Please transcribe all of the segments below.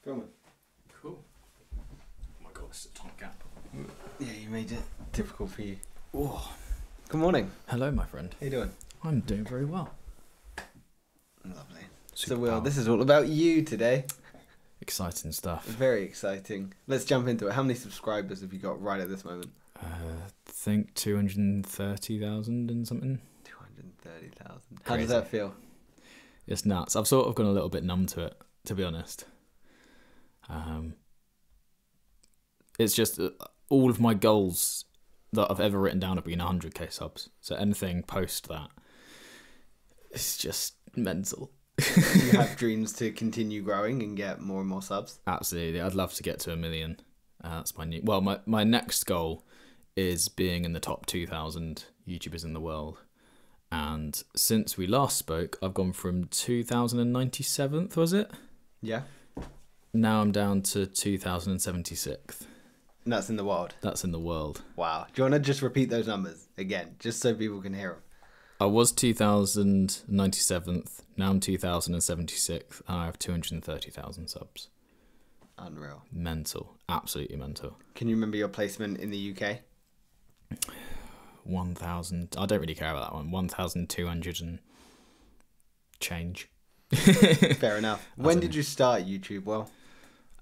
Filming. Cool. Oh my god, it's a tight gap. Yeah, you made it difficult for you. Oh. Good morning. Hello, my friend. How you doing? I'm doing very well. Lovely. Super So, Will, power. this is all about you today. Exciting stuff. Very exciting. Let's jump into it. How many subscribers have you got right at this moment? I think 230,000 and something. 230,000. How Crazy. does that feel? It's nuts. I've sort of gone a little bit numb to it, to be honest. It's just all of my goals that I've ever written down have been 100k subs. So anything post that, it's just mental. You have dreams to continue growing and get more and more subs? Absolutely. I'd love to get to 1 million. That's my new... Well, my next goal is being in the top 2,000 YouTubers in the world. And since we last spoke, I've gone from 2097th, was it? Yeah. Now I'm down to 2076th. And that's in the world? That's in the world. Wow. Do you want to just repeat those numbers again, just so people can hear them? I was 2097th, now I'm 2076th, and I have 230,000 subs. Unreal. Mental. Absolutely mental. Can you remember your placement in the UK? 1,000. I don't really care about that one. 1,200 and change. Fair enough. When did you start YouTube, Will?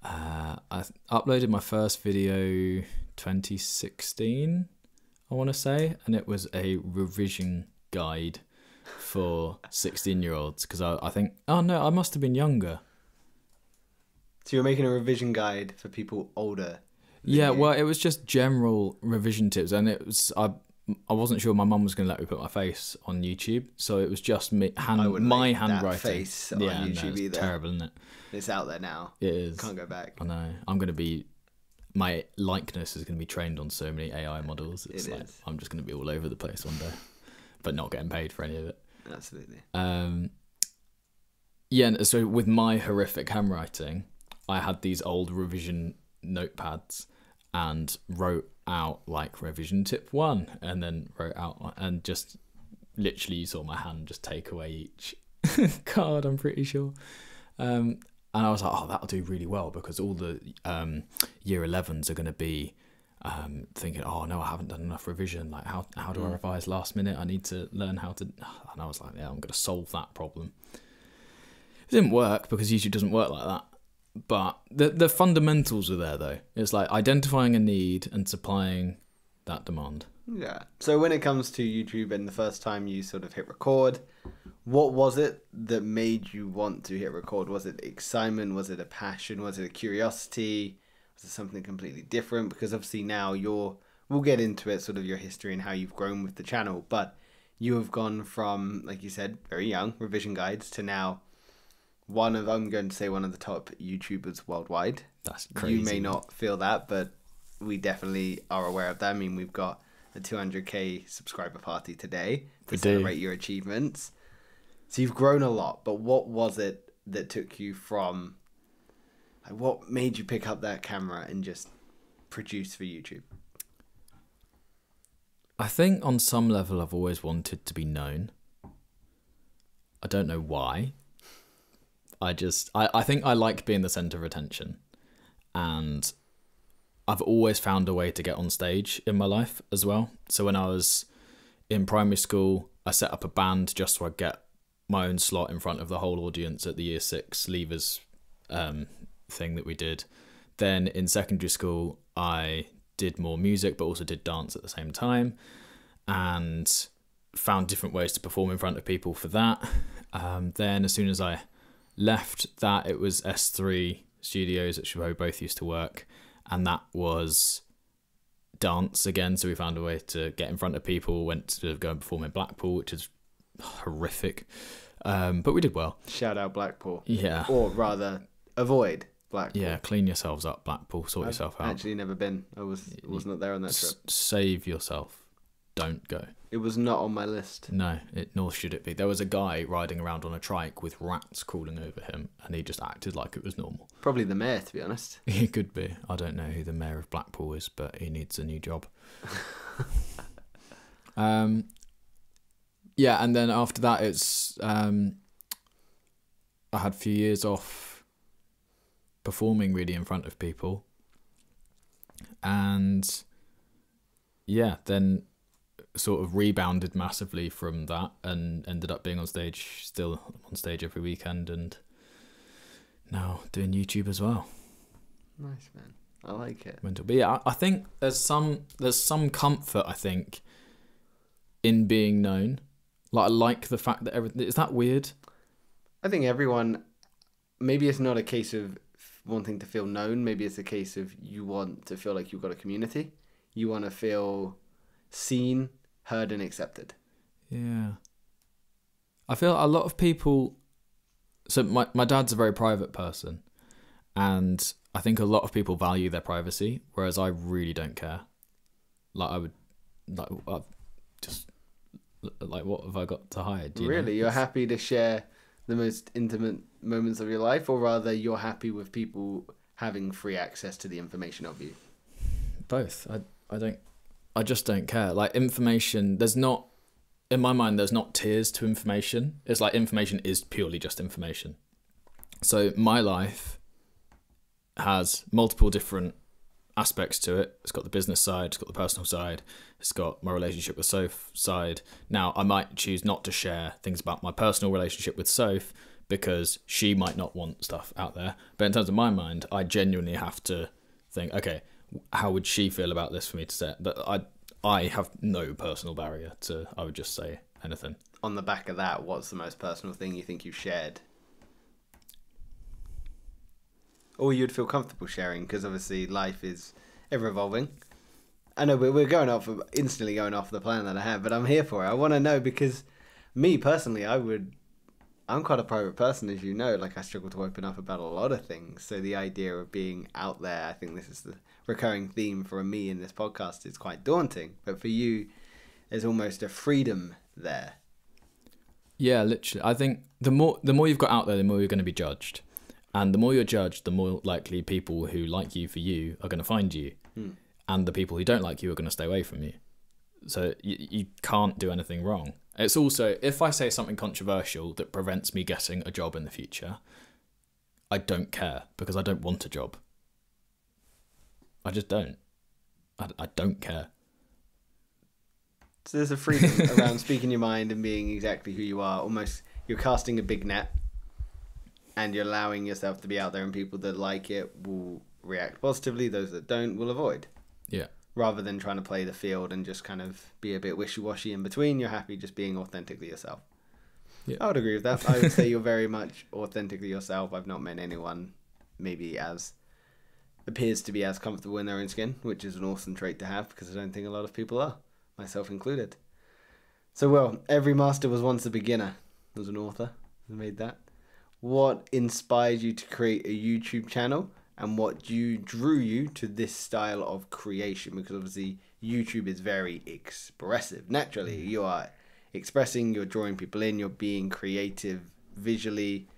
I uploaded my first video 2016, I want to say, and it was a revision guide for 16-year-olds because I think, oh no, I must have been younger. So you're making a revision guide for people older? Yeah, well, it was just general revision tips, and it was I wasn't sure my mum was going to let me put my face on YouTube, so it was just my handwriting. Face on YouTube either. Terrible, isn't it? It's out there now. It is. Can't go back. I know. My likeness is going to be trained on so many AI models. It's like I'm just going to be all over the place one day, but not getting paid for any of it. Absolutely. Yeah. So with my horrific handwriting, I had these old revision notepads and wrote out like revision tip 1 and then wrote out and just literally you saw my hand just take away each card, I'm pretty sure. And I was like, oh, that'll do really well because all the year 11s are going to be thinking, oh no, I haven't done enough revision. Like how do I revise last minute? I need to learn how to... And I was like, yeah, I'm going to solve that problem. It didn't work because YouTube doesn't work like that. But the fundamentals are there, though. It's like identifying a need and supplying that demand. Yeah. So when it comes to YouTube and the first time you sort of hit record, what was it that made you want to hit record? Was it excitement? Was it a passion? Was it a curiosity? Was it something completely different? Because obviously now we'll get into it, sort of your history and how you've grown with the channel. But you have gone from, like you said, very young, revision guides, to now... I'm going to say one of the top YouTubers worldwide. That's crazy. You may not feel that, but we definitely are aware of that. I mean, we've got a 200k subscriber party today to celebrate your achievements. So you've grown a lot, but what was it that took you from... Like, what made you pick up that camera and just produce for YouTube? I think on some level I've always wanted to be known. I don't know why. I think I like being the centre of attention, and I've always found a way to get on stage in my life as well. So when I was in primary school, I set up a band just so I'd get my own slot in front of the whole audience at the year 6 leavers thing that we did. Then in secondary school, I did more music, but also did dance at the same time, and found different ways to perform in front of people for that. Then as soon as I left that, it was S3 Studios, which we both used to work, and that was dance again. So we found a way to get in front of people, went to go and perform in Blackpool, which is horrific, but we did well. Shout out Blackpool. Yeah. Or rather, avoid Blackpool. Yeah, clean yourselves up, Blackpool. Sort yourself out. Actually never been. I was not there on that trip. Save yourself. Don't go. It was not on my list. No, nor should it be. There was a guy riding around on a trike with rats crawling over him, and he just acted like it was normal. Probably the mayor, to be honest. He could be. I don't know who the mayor of Blackpool is, but he needs a new job. Yeah, and then after that, it's I had a few years off performing really in front of people. And yeah, then sort of rebounded massively from that and ended up being on stage every weekend, and now doing YouTube as well. Nice, man. I like it. But yeah, I think there's some comfort, I think, in being known. Like, I like the fact that everything... Is that weird? I think everyone... Maybe it's not a case of wanting to feel known. Maybe it's a case of you want to feel like you've got a community. You want to feel seen, heard, and accepted. Yeah. I feel a lot of people... So my dad's a very private person, and I think a lot of people value their privacy, whereas I really don't care. Like, I would... Like, I've just... Like, what have I got to hide? Really? You're happy to share the most intimate moments of your life, or rather you're happy with people having free access to the information of you? Both. I just don't care. Like, information, there's not... In my mind, there's not tiers to information. It's like information is purely just information. So my life has multiple different aspects to it. It's got the business side, it's got the personal side, it's got my relationship with Soph side. Now, I might choose not to share things about my personal relationship with Soph because she might not want stuff out there. But in terms of my mind, I genuinely have to think, okay, how would she feel about this for me to say? But I have no personal barrier to, I would just say anything. On the back of that, what's the most personal thing you think you've shared? Or you'd feel comfortable sharing, because obviously life is ever evolving. I know we're instantly going off the plan that I have, but I'm here for it. I want to know, because me personally, I'm quite a private person, as you know. Like, I struggle to open up about a lot of things. So the idea of being out there, I think this is the recurring theme for me in this podcast, is quite daunting. But for you, there's almost a freedom there. Yeah, literally. I think the more you've got out there, the more you're going to be judged. And the more you're judged, the more likely people who like you for you are going to find you. And the people who don't like you are going to stay away from you. So you can't do anything wrong. It's also, if I say something controversial that prevents me getting a job in the future, I don't care, because I don't want a job. I just don't. I don't care. So there's a freedom around speaking your mind and being exactly who you are. Almost, you're casting a big net, and you're allowing yourself to be out there, and people that like it will react positively. Those that don't will avoid. Yeah. Rather than trying to play the field and just kind of be a bit wishy-washy in between, you're happy just being authentically yourself. Yeah. I would agree with that. I would say you're very much authentically yourself. I've not met anyone maybe appears to be as comfortable in their own skin, which is an awesome trait to have, because I don't think a lot of people are, myself included. So, well, every master was once a beginner. There's an author who made that. What inspired you to create a YouTube channel, and what drew you to this style of creation? Because obviously YouTube is very expressive. Naturally, you are expressing, you're drawing people in, you're being creative visually,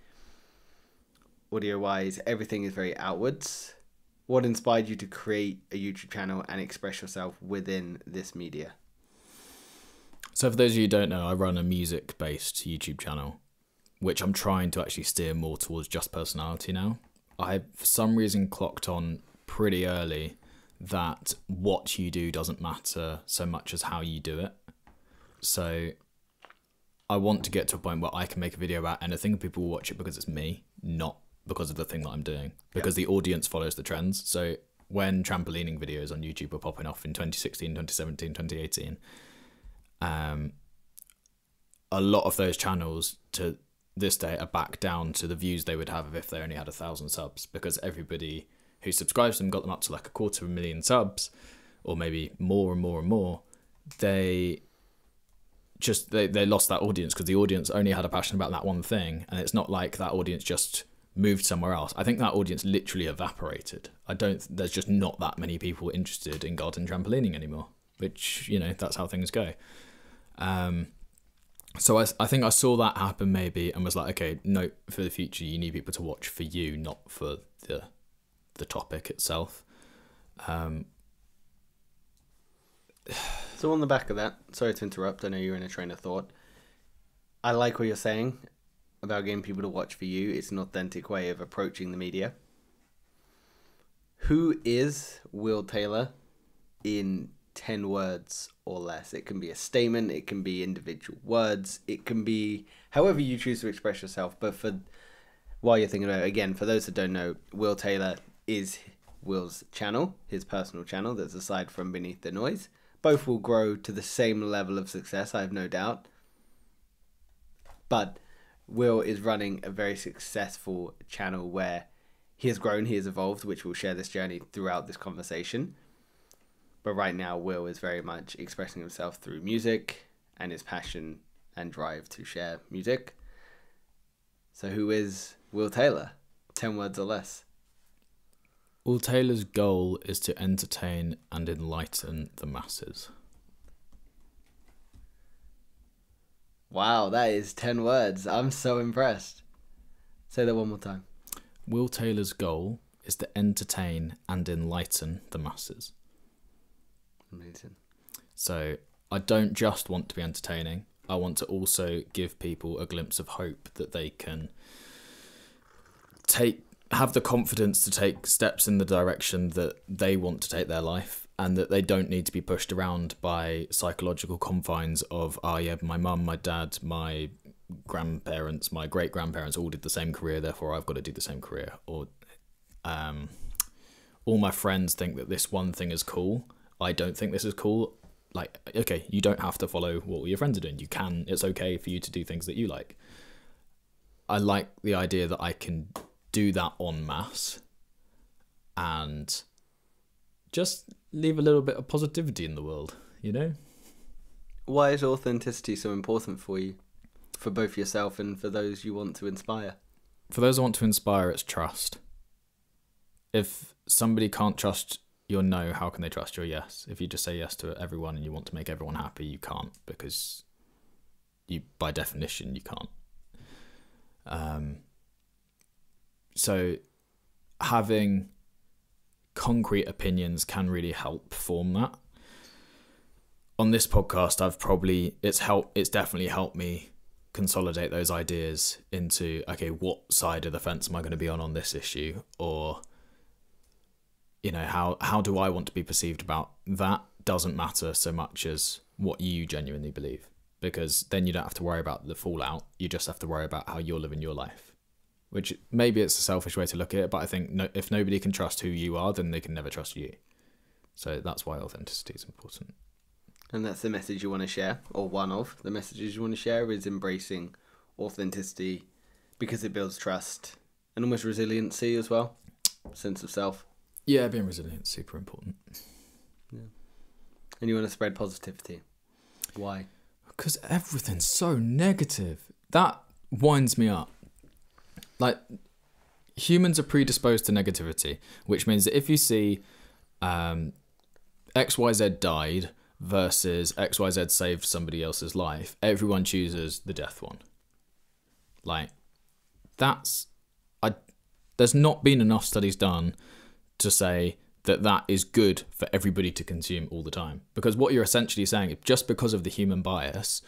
audio-wise, everything is very outwards. What inspired you to create a YouTube channel and express yourself within this media? So for those of you who don't know, I run a music-based YouTube channel, which I'm trying to actually steer more towards just personality now. I, for some reason, clocked on pretty early that what you do doesn't matter so much as how you do it. So I want to get to a point where I can make a video about anything and people will watch it because it's me, not because of the thing that I'm doing. Because the audience follows the trends. So when trampolining videos on YouTube were popping off in 2016, 2017, 2018, a lot of those channels to this day are back down to the views they would have if they only had 1,000 subs, because everybody who subscribes to them got them up to like 250,000 subs, or maybe more and more and more. They lost that audience because the audience only had a passion about that one thing, and it's not like that audience just moved somewhere else. I think that audience literally evaporated. There's just not that many people interested in garden trampolining anymore, which, you know, that's how things go. So I think I saw that happen maybe and was like, okay, no, for the future, you need people to watch for you, not for the topic itself. So on the back of that, sorry to interrupt, I know you're in a train of thought. I like what you're saying about getting people to watch for you. It's an authentic way of approaching the media. Who is Will Taylor in 10 words or less? It can be a statement, it can be individual words, it can be however you choose to express yourself. But while you're thinking about it, again, for those that don't know, Will Taylor is Will's channel, his personal channel that's aside from Beneath the Noise. Both will grow to the same level of success, I have no doubt. But Will is running a very successful channel where he has grown, he has evolved, which we'll share this journey throughout this conversation. But right now, Will is very much expressing himself through music and his passion and drive to share music. So who is Will Taylor? 10 words or less. Will Taylor's goal is to entertain and enlighten the masses. Wow, that is 10 words. I'm so impressed. Say that one more time. Will Taylor's goal is to entertain and enlighten the masses. Amazing. So I don't just want to be entertaining. I want to also give people a glimpse of hope that they can have the confidence to take steps in the direction that they want to take their life, and that they don't need to be pushed around by psychological confines of, my mum, my dad, my grandparents, my great-grandparents all did the same career, therefore I've got to do the same career. Or all my friends think that this one thing is cool. I don't think this is cool. Like, okay, you don't have to follow what all your friends are doing. You can. It's okay for you to do things that you like. I like the idea that I can do that en masse and just leave a little bit of positivity in the world, you know? Why is authenticity so important for you? For both yourself and for those you want to inspire? For those I want to inspire, it's trust. If somebody can't trust your no, how can they trust your yes? If you just say yes to everyone and you want to make everyone happy, you can't, because you, by definition, you can't. So having concrete opinions can really help form that. On this podcast, it's definitely helped me consolidate those ideas into, okay, what side of the fence am I going to be on this issue? Or, you know, how do I want to be perceived about that? Doesn't matter so much as what you genuinely believe, because then you don't have to worry about the fallout. You just have to worry about how you're living your life, which maybe it's a selfish way to look at it, but I think if nobody can trust who you are, then they can never trust you. So that's why authenticity is important. And that's the message you want to share, or one of the messages you want to share, is embracing authenticity because it builds trust and almost resiliency as well, sense of self. Yeah, being resilient is super important. Yeah. And you want to spread positivity. Why? Because everything's so negative. That winds me up. Like, humans are predisposed to negativity, which means that if you see XYZ died versus XYZ saved somebody else's life, everyone chooses the death one. Like, there's not been enough studies done to say that is good for everybody to consume all the time. Because what you're essentially saying, just because of the human bias,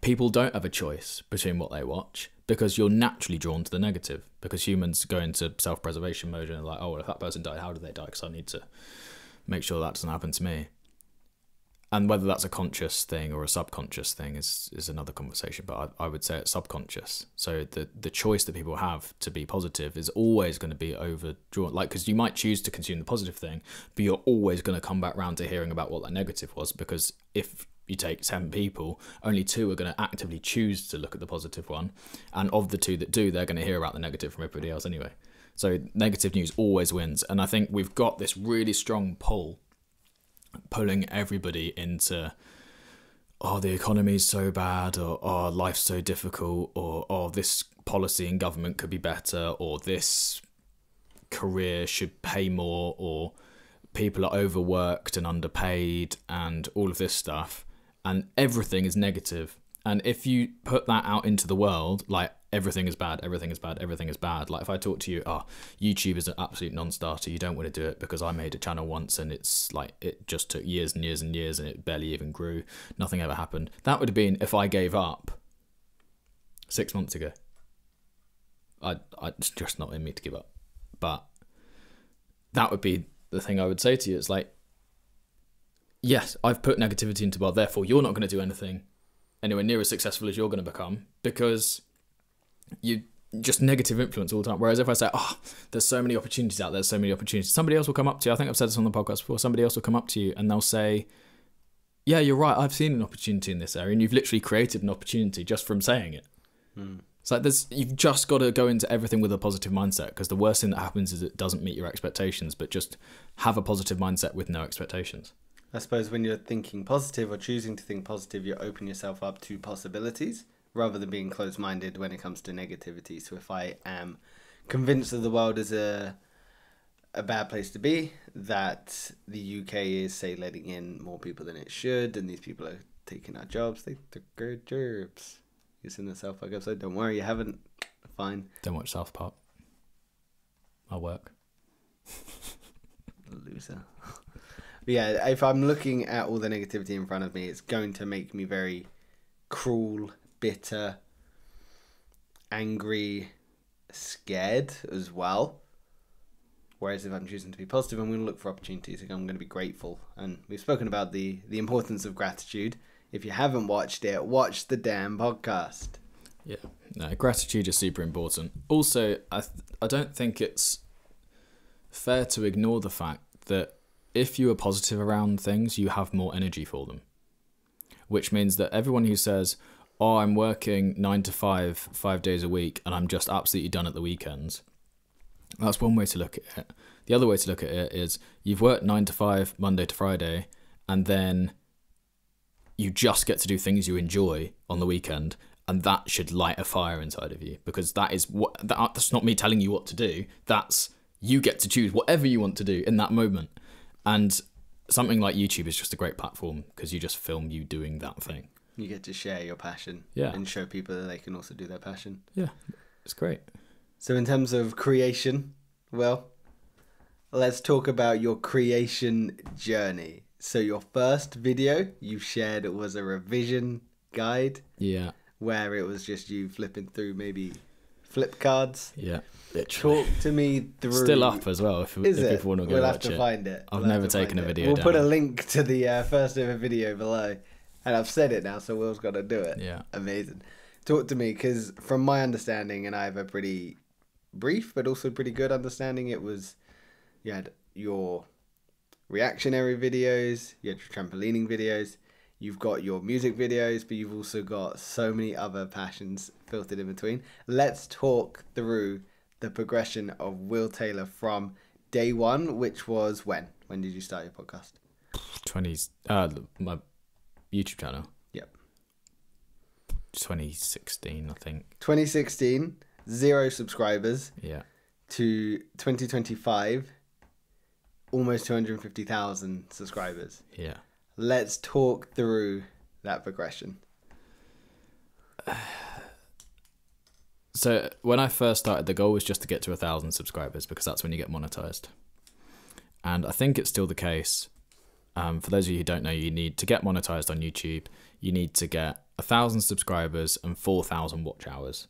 people don't have a choice between what they watch, because you're naturally drawn to the negative, because humans go into self-preservation mode and are like, oh, well, if that person died, how did they die? Because I need to make sure that doesn't happen to me. And whether that's a conscious thing or a subconscious thing is another conversation, but I would say it's subconscious. So the choice that people have to be positive is always going to be overdrawn. Like, because you might choose to consume the positive thing, but you're always going to come back round to hearing about what that negative was, because if you take 10 people, only 2 are going to actively choose to look at the positive one. And of the 2 that do, they're going to hear about the negative from everybody else anyway. So negative news always wins. And I think we've got this really strong pull, pulling everybody into, oh, the economy's so bad, or oh, life's so difficult, or oh, this policy in government could be better, or this career should pay more, or people are overworked and underpaid, and all of this stuff. And everything is negative. And if you put that out into the world, like, everything is bad, everything is bad, everything is bad. Like, if I talk to you, YouTube is an absolute non-starter, you don't want to do it because I made a channel once and it's like, it just took years and years and years and it barely even grew. Nothing ever happened. That would have been if I gave up 6 months ago. It's just not in me to give up. But that would be the thing I would say to you. It's like, yes, I've put negativity into the world, therefore you're not going to do anything anywhere near as successful as you're going to become, because you just negative influence all the time. Whereas if I say, oh, there's so many opportunities out there, so many opportunities, somebody else will come up to you. I think I've said this on the podcast before. Somebody else will come up to you and they'll say, yeah, you're right, I've seen an opportunity in this area, and you've literally created an opportunity just from saying it. It's like you've just got to go into everything with a positive mindset, because the worst thing that happens is it doesn't meet your expectations, but just have a positive mindset with no expectations. I suppose when you're thinking positive or choosing to think positive, you open yourself up to possibilities rather than being closed-minded when it comes to negativity. So if I am convinced that the world is a bad place to be, that the UK is, say, letting in more people than it should, and these people are taking our jobs, they took our jobs. You've seen the South Park episode? Don't worry, you haven't. Fine. Don't watch South Park. I'll work. Loser. But yeah, if I'm looking at all the negativity in front of me, it's going to make me very cruel, bitter, angry, scared as well. Whereas if I'm choosing to be positive, I'm going to look for opportunities. I'm going to be grateful. And we've spoken about the importance of gratitude. If you haven't watched it, watch the damn podcast. Yeah, no, gratitude is super important. Also, I don't think it's fair to ignore the fact that if you are positive around things, you have more energy for them. Which means that everyone who says, oh, I'm working 9 to 5, 5 days a week, and I'm just absolutely done at the weekends. That's one way to look at it. The other way to look at it is you've worked 9 to 5, Monday to Friday, and then you just get to do things you enjoy on the weekend, and that should light a fire inside of you, because that's not me telling you what to do. That's you get to choose whatever you want to do in that moment. And something like YouTube is just a great platform because you just film you doing that thing. You get to share your passion, yeah, and show people that they can also do their passion. Yeah, it's great. So in terms of creation, well, let's talk about your creation journey. So your first video you shared was a revision guide. Yeah. Where it was just you flipping through maybe flip cards. Yeah, literally. Talk to me through. Still up as well if people want to go we'll watch have to it. Find it. I've never taken a video We'll down. put a link to the first ever video below. And I've said it now, so Will's got to do it. Yeah. Amazing. Talk to me, because from my understanding, and I have a pretty brief but also pretty good understanding, it was you had your reactionary videos, you had your trampolining videos, you've got your music videos, but you've also got so many other passions filtered in between. Let's talk through the progression of Will Taylor from day one, which was when? When did you start your podcast? My YouTube channel. Yep. 2016, I think. 2016, 0 subscribers. Yeah. To 2025, almost 250,000 subscribers. Yeah. Let's talk through that progression. So when I first started, the goal was just to get to 1,000 subscribers, because that's when you get monetized. And I think it's still the case. For those of you who don't know, you need to get monetized on YouTube. You need to get 1,000 subscribers and 4,000 watch hours.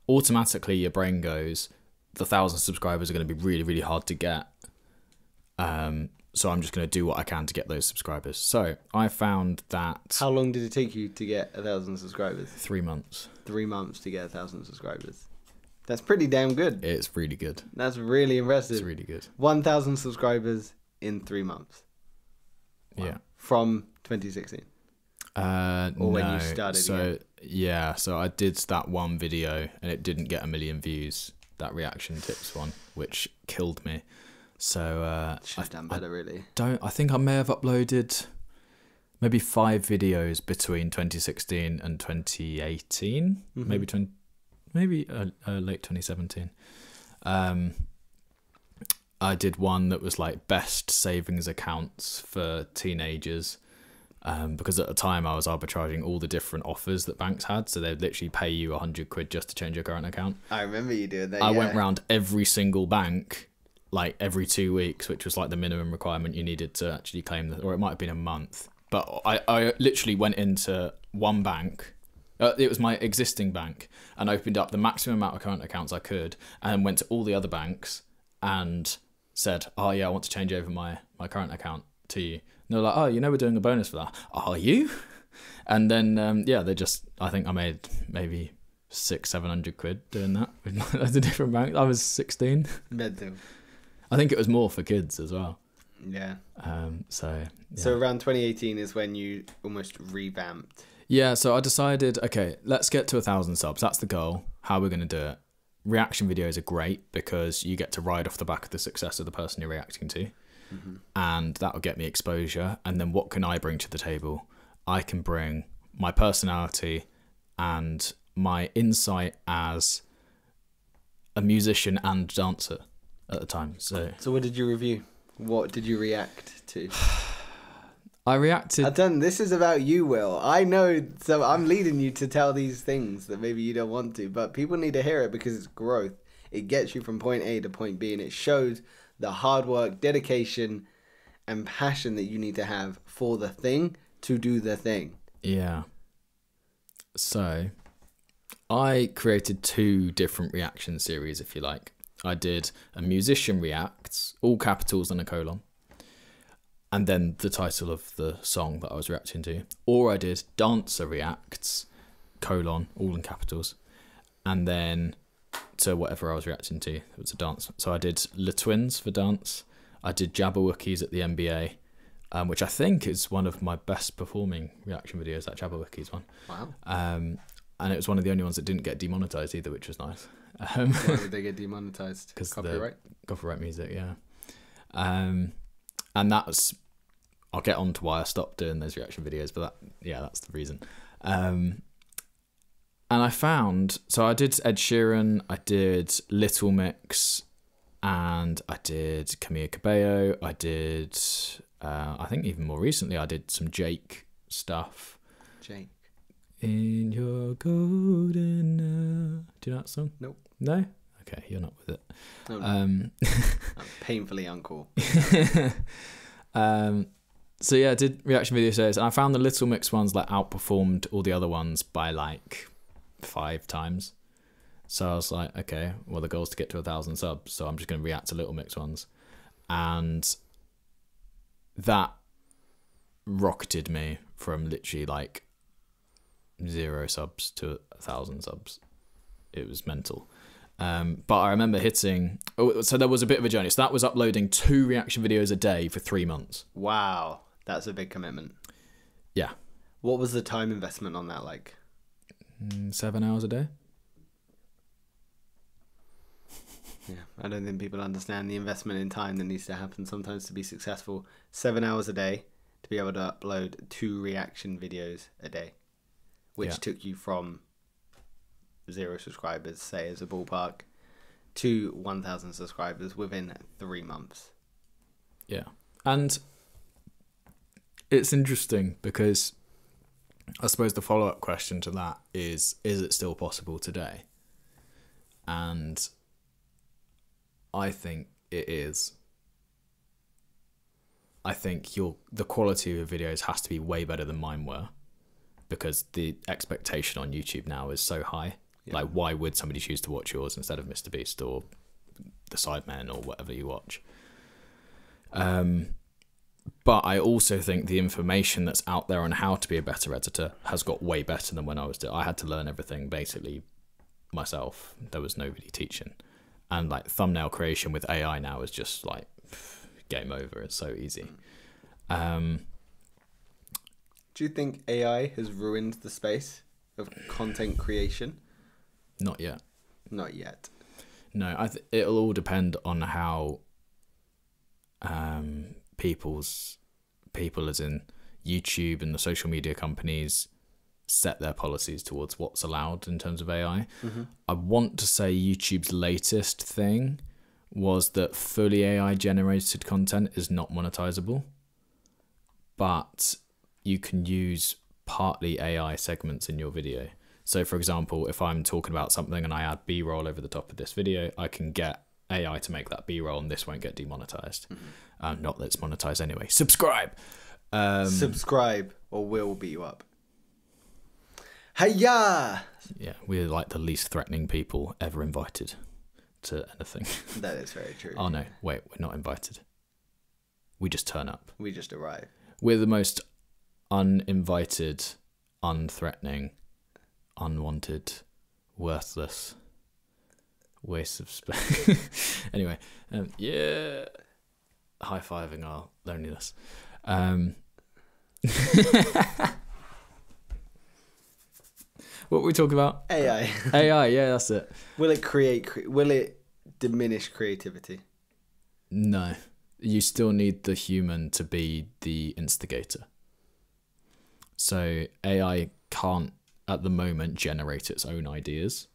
Automatically, your brain goes, the 1,000 subscribers are going to be really, really hard to get. So I'm just going to do what I can to get those subscribers. So I found that... How long did it take you to get 1,000 subscribers? 3 months. 3 months to get 1,000 subscribers. That's pretty damn good. It's really good. That's really impressive. It's really good. 1,000 subscribers in 3 months. Wow. Yeah. From 2016? Or when you started again? Yeah, so I did that one video and it didn't get 1 million views, that reaction tips one, which killed me. So should have done better, really. I think I may have uploaded maybe 5 videos between 2016 and 2018, maybe late 2017. I did one that was like best savings accounts for teenagers, because at the time I was arbitraging all the different offers that banks had. So they'd literally pay you 100 quid just to change your current account. I remember you doing that. I went round every single bank, like every 2 weeks, which was like the minimum requirement you needed to actually claim, or it might have been a month. But I literally went into one bank. It was my existing bank, and opened up the maximum amount of current accounts I could, and went to all the other banks and said, "Oh yeah, I want to change over my current account to you." And they're like, "Oh, we're doing a bonus for that." Are you? And then I think I made maybe 600-700 quid doing that with loads of different banks. I was 16. Mental. I think it was more for kids as well. Yeah. So around 2018 is when you almost revamped. Yeah, so I decided, okay, let's get to 1,000 subs. That's the goal. How are we going to do it? Reaction videos are great because you get to ride off the back of the success of the person you're reacting to. Mm-hmm. And that will get me exposure. And then what can I bring to the table? I can bring my personality and my insight as a musician and dancer at the time. So what did you review? What did you react to? I reacted... This is about you, Will. I know, so I'm leading you to tell these things that maybe you don't want to, but people need to hear it because it's growth. It gets you from point A to point B, and it shows the hard work, dedication, and passion that you need to have for the thing to do the thing. Yeah. So, I created 2 different reaction series, if you like. I did a musician reacts, all capitals and a colon, and then the title of the song that I was reacting to. Or I did dancer reacts, colon, all in capitals, and then to whatever I was reacting to. It was a dance. So I did Le Twins for dance. I did Jabberwockies at the NBA, which I think is one of my best performing reaction videos, that Jabberwockies one. Wow. And it was one of the only ones that didn't get demonetized either, which was nice. Why did they get demonetized? Because copyright music, yeah. And that's... I'll get on to why I stopped doing those reaction videos, but that's the reason. And I found... So I did Ed Sheeran, I did Little Mix, and I did Camila Cabello. I did... I think even more recently, I did some Jake stuff. Jake. In your golden hour. Do you know that song? Nope. No? Okay, you're not with it. Oh, no. I'm painfully uncool. So yeah, I did reaction video series, and I found the Little Mix ones like outperformed all the other ones by like 5 times. So I was like, okay, well the goal is to get to 1,000 subs, so I'm just going to react to Little Mix ones, and that rocketed me from literally like 0 subs to 1,000 subs. It was mental. But I remember hitting... so there was a bit of a journey. So that was uploading 2 reaction videos a day for 3 months. Wow. That's a big commitment. Yeah. What was the time investment on that like? 7 hours a day. Yeah, I don't think people understand the investment in time that needs to happen sometimes to be successful. 7 hours a day to be able to upload 2 reaction videos a day, which took you from 0 subscribers, say as a ballpark, to 1,000 subscribers within 3 months. Yeah. And it's interesting because I suppose the follow-up question to that is it still possible today? And I think it is. I think the quality of your videos has to be way better than mine were, because the expectation on YouTube now is so high. Yeah. Like, why would somebody choose to watch yours instead of Mr. Beast or The Sidemen or whatever you watch? But I also think the information that's out there on how to be a better editor has got way better than when I was doing. I had to learn everything basically myself. There was nobody teaching. And like thumbnail creation with AI now is just like game over. It's so easy. Do you think AI has ruined the space of content creation? Not yet. Not yet. No, it'll all depend on how people as in YouTube and the social media companies set their policies towards what's allowed in terms of AI. Mm-hmm. I want to say YouTube's latest thing was that fully AI generated content is not monetizable, but you can use partly AI segments in your video. So for example, if I'm talking about something and I add B-roll over the top of this video, I can get AI to make that B-roll and this won't get demonetized. Mm-hmm. Not that it's monetized anyway. Subscribe! Subscribe or we'll beat you up. Hiya! Yeah, we're like the least threatening people ever invited to anything. That is very true. Oh no, wait, we're not invited. We just turn up. We just arrive. We're the most uninvited, unthreatening, unwanted, worthless waste of space. Anyway, yeah, high-fiving our loneliness. What were we talking about? AI. AI, yeah, that's it. Will it diminish creativity? No. You still need the human to be the instigator. So AI can't, at the moment, generate its own ideas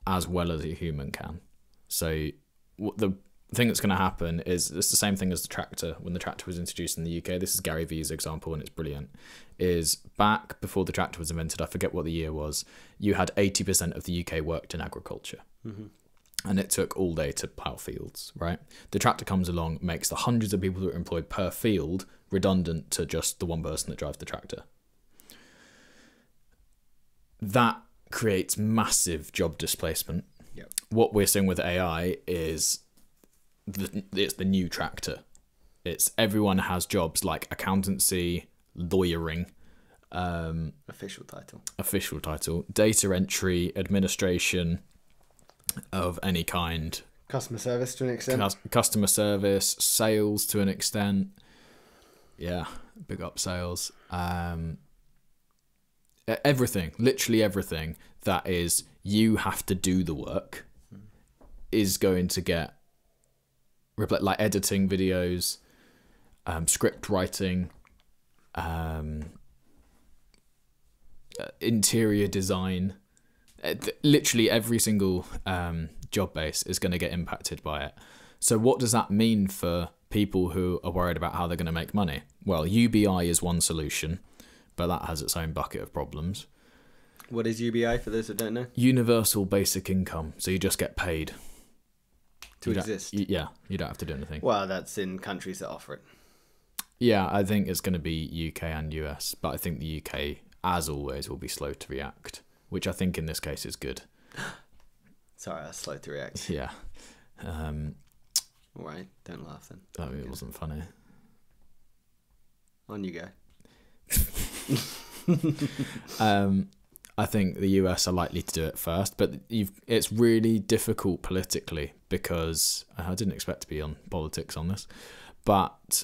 as well as a human can. So the thing that's going to happen is it's the same thing as the tractor. When the tractor was introduced in the UK, this is Gary Vee's example and it's brilliant, is back before the tractor was invented, I forget what the year was, you had 80% of the UK worked in agriculture. Mm-hmm. And it took all day to plough fields, right? The tractor comes along, makes the hundreds of people that are employed per field redundant to just the one person that drives the tractor. That creates massive job displacement. Yep. What we're seeing with AI is it's the new tractor. It's everyone has jobs like accountancy, lawyering, official title, data entry, administration of any kind, customer service to an extent, customer service, sales to an extent. Yeah, big up sales. Everything, literally everything that is you have to do the work is going to get like editing videos, script writing, interior design. Literally every single job base is going to get impacted by it. So what does that mean for people who are worried about how they're going to make money? Well, UBI is one solution, but that has its own bucket of problems. What is UBI for those that don't know? Universal basic income. So you just get paid to exist. Yeah, you don't have to do anything. Well, that's in countries that offer it. Yeah, I think it's going to be UK and US, but I think the UK, as always, will be slow to react, which I think in this case is good. Sorry, I was slow to react. Yeah. All right, don't laugh then. I mean, it wasn't funny. On you go. I think the US are likely to do it first, but it's really difficult politically because I didn't expect to be on politics on this, but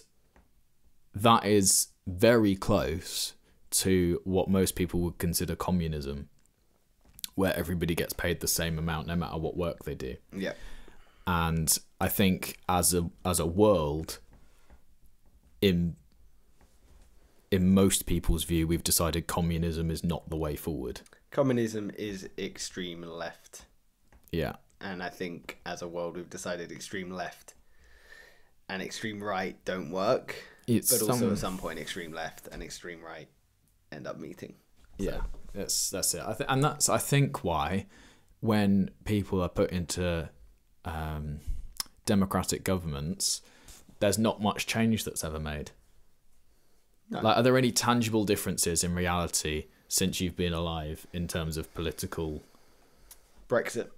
that is very close to what most people would consider communism, where everybody gets paid the same amount no matter what work they do. Yeah. And I think as a world, in most people's view, we've decided communism is not the way forward. Communism is extreme left. Yeah. And I think as a world, we've decided extreme left and extreme right don't work. But also at some point, extreme left and extreme right end up meeting. So. Yeah, that's it. I think why when people are put into democratic governments, there's not much change that's ever made. No. Like, are there any tangible differences in reality since you've been alive in terms of political Brexit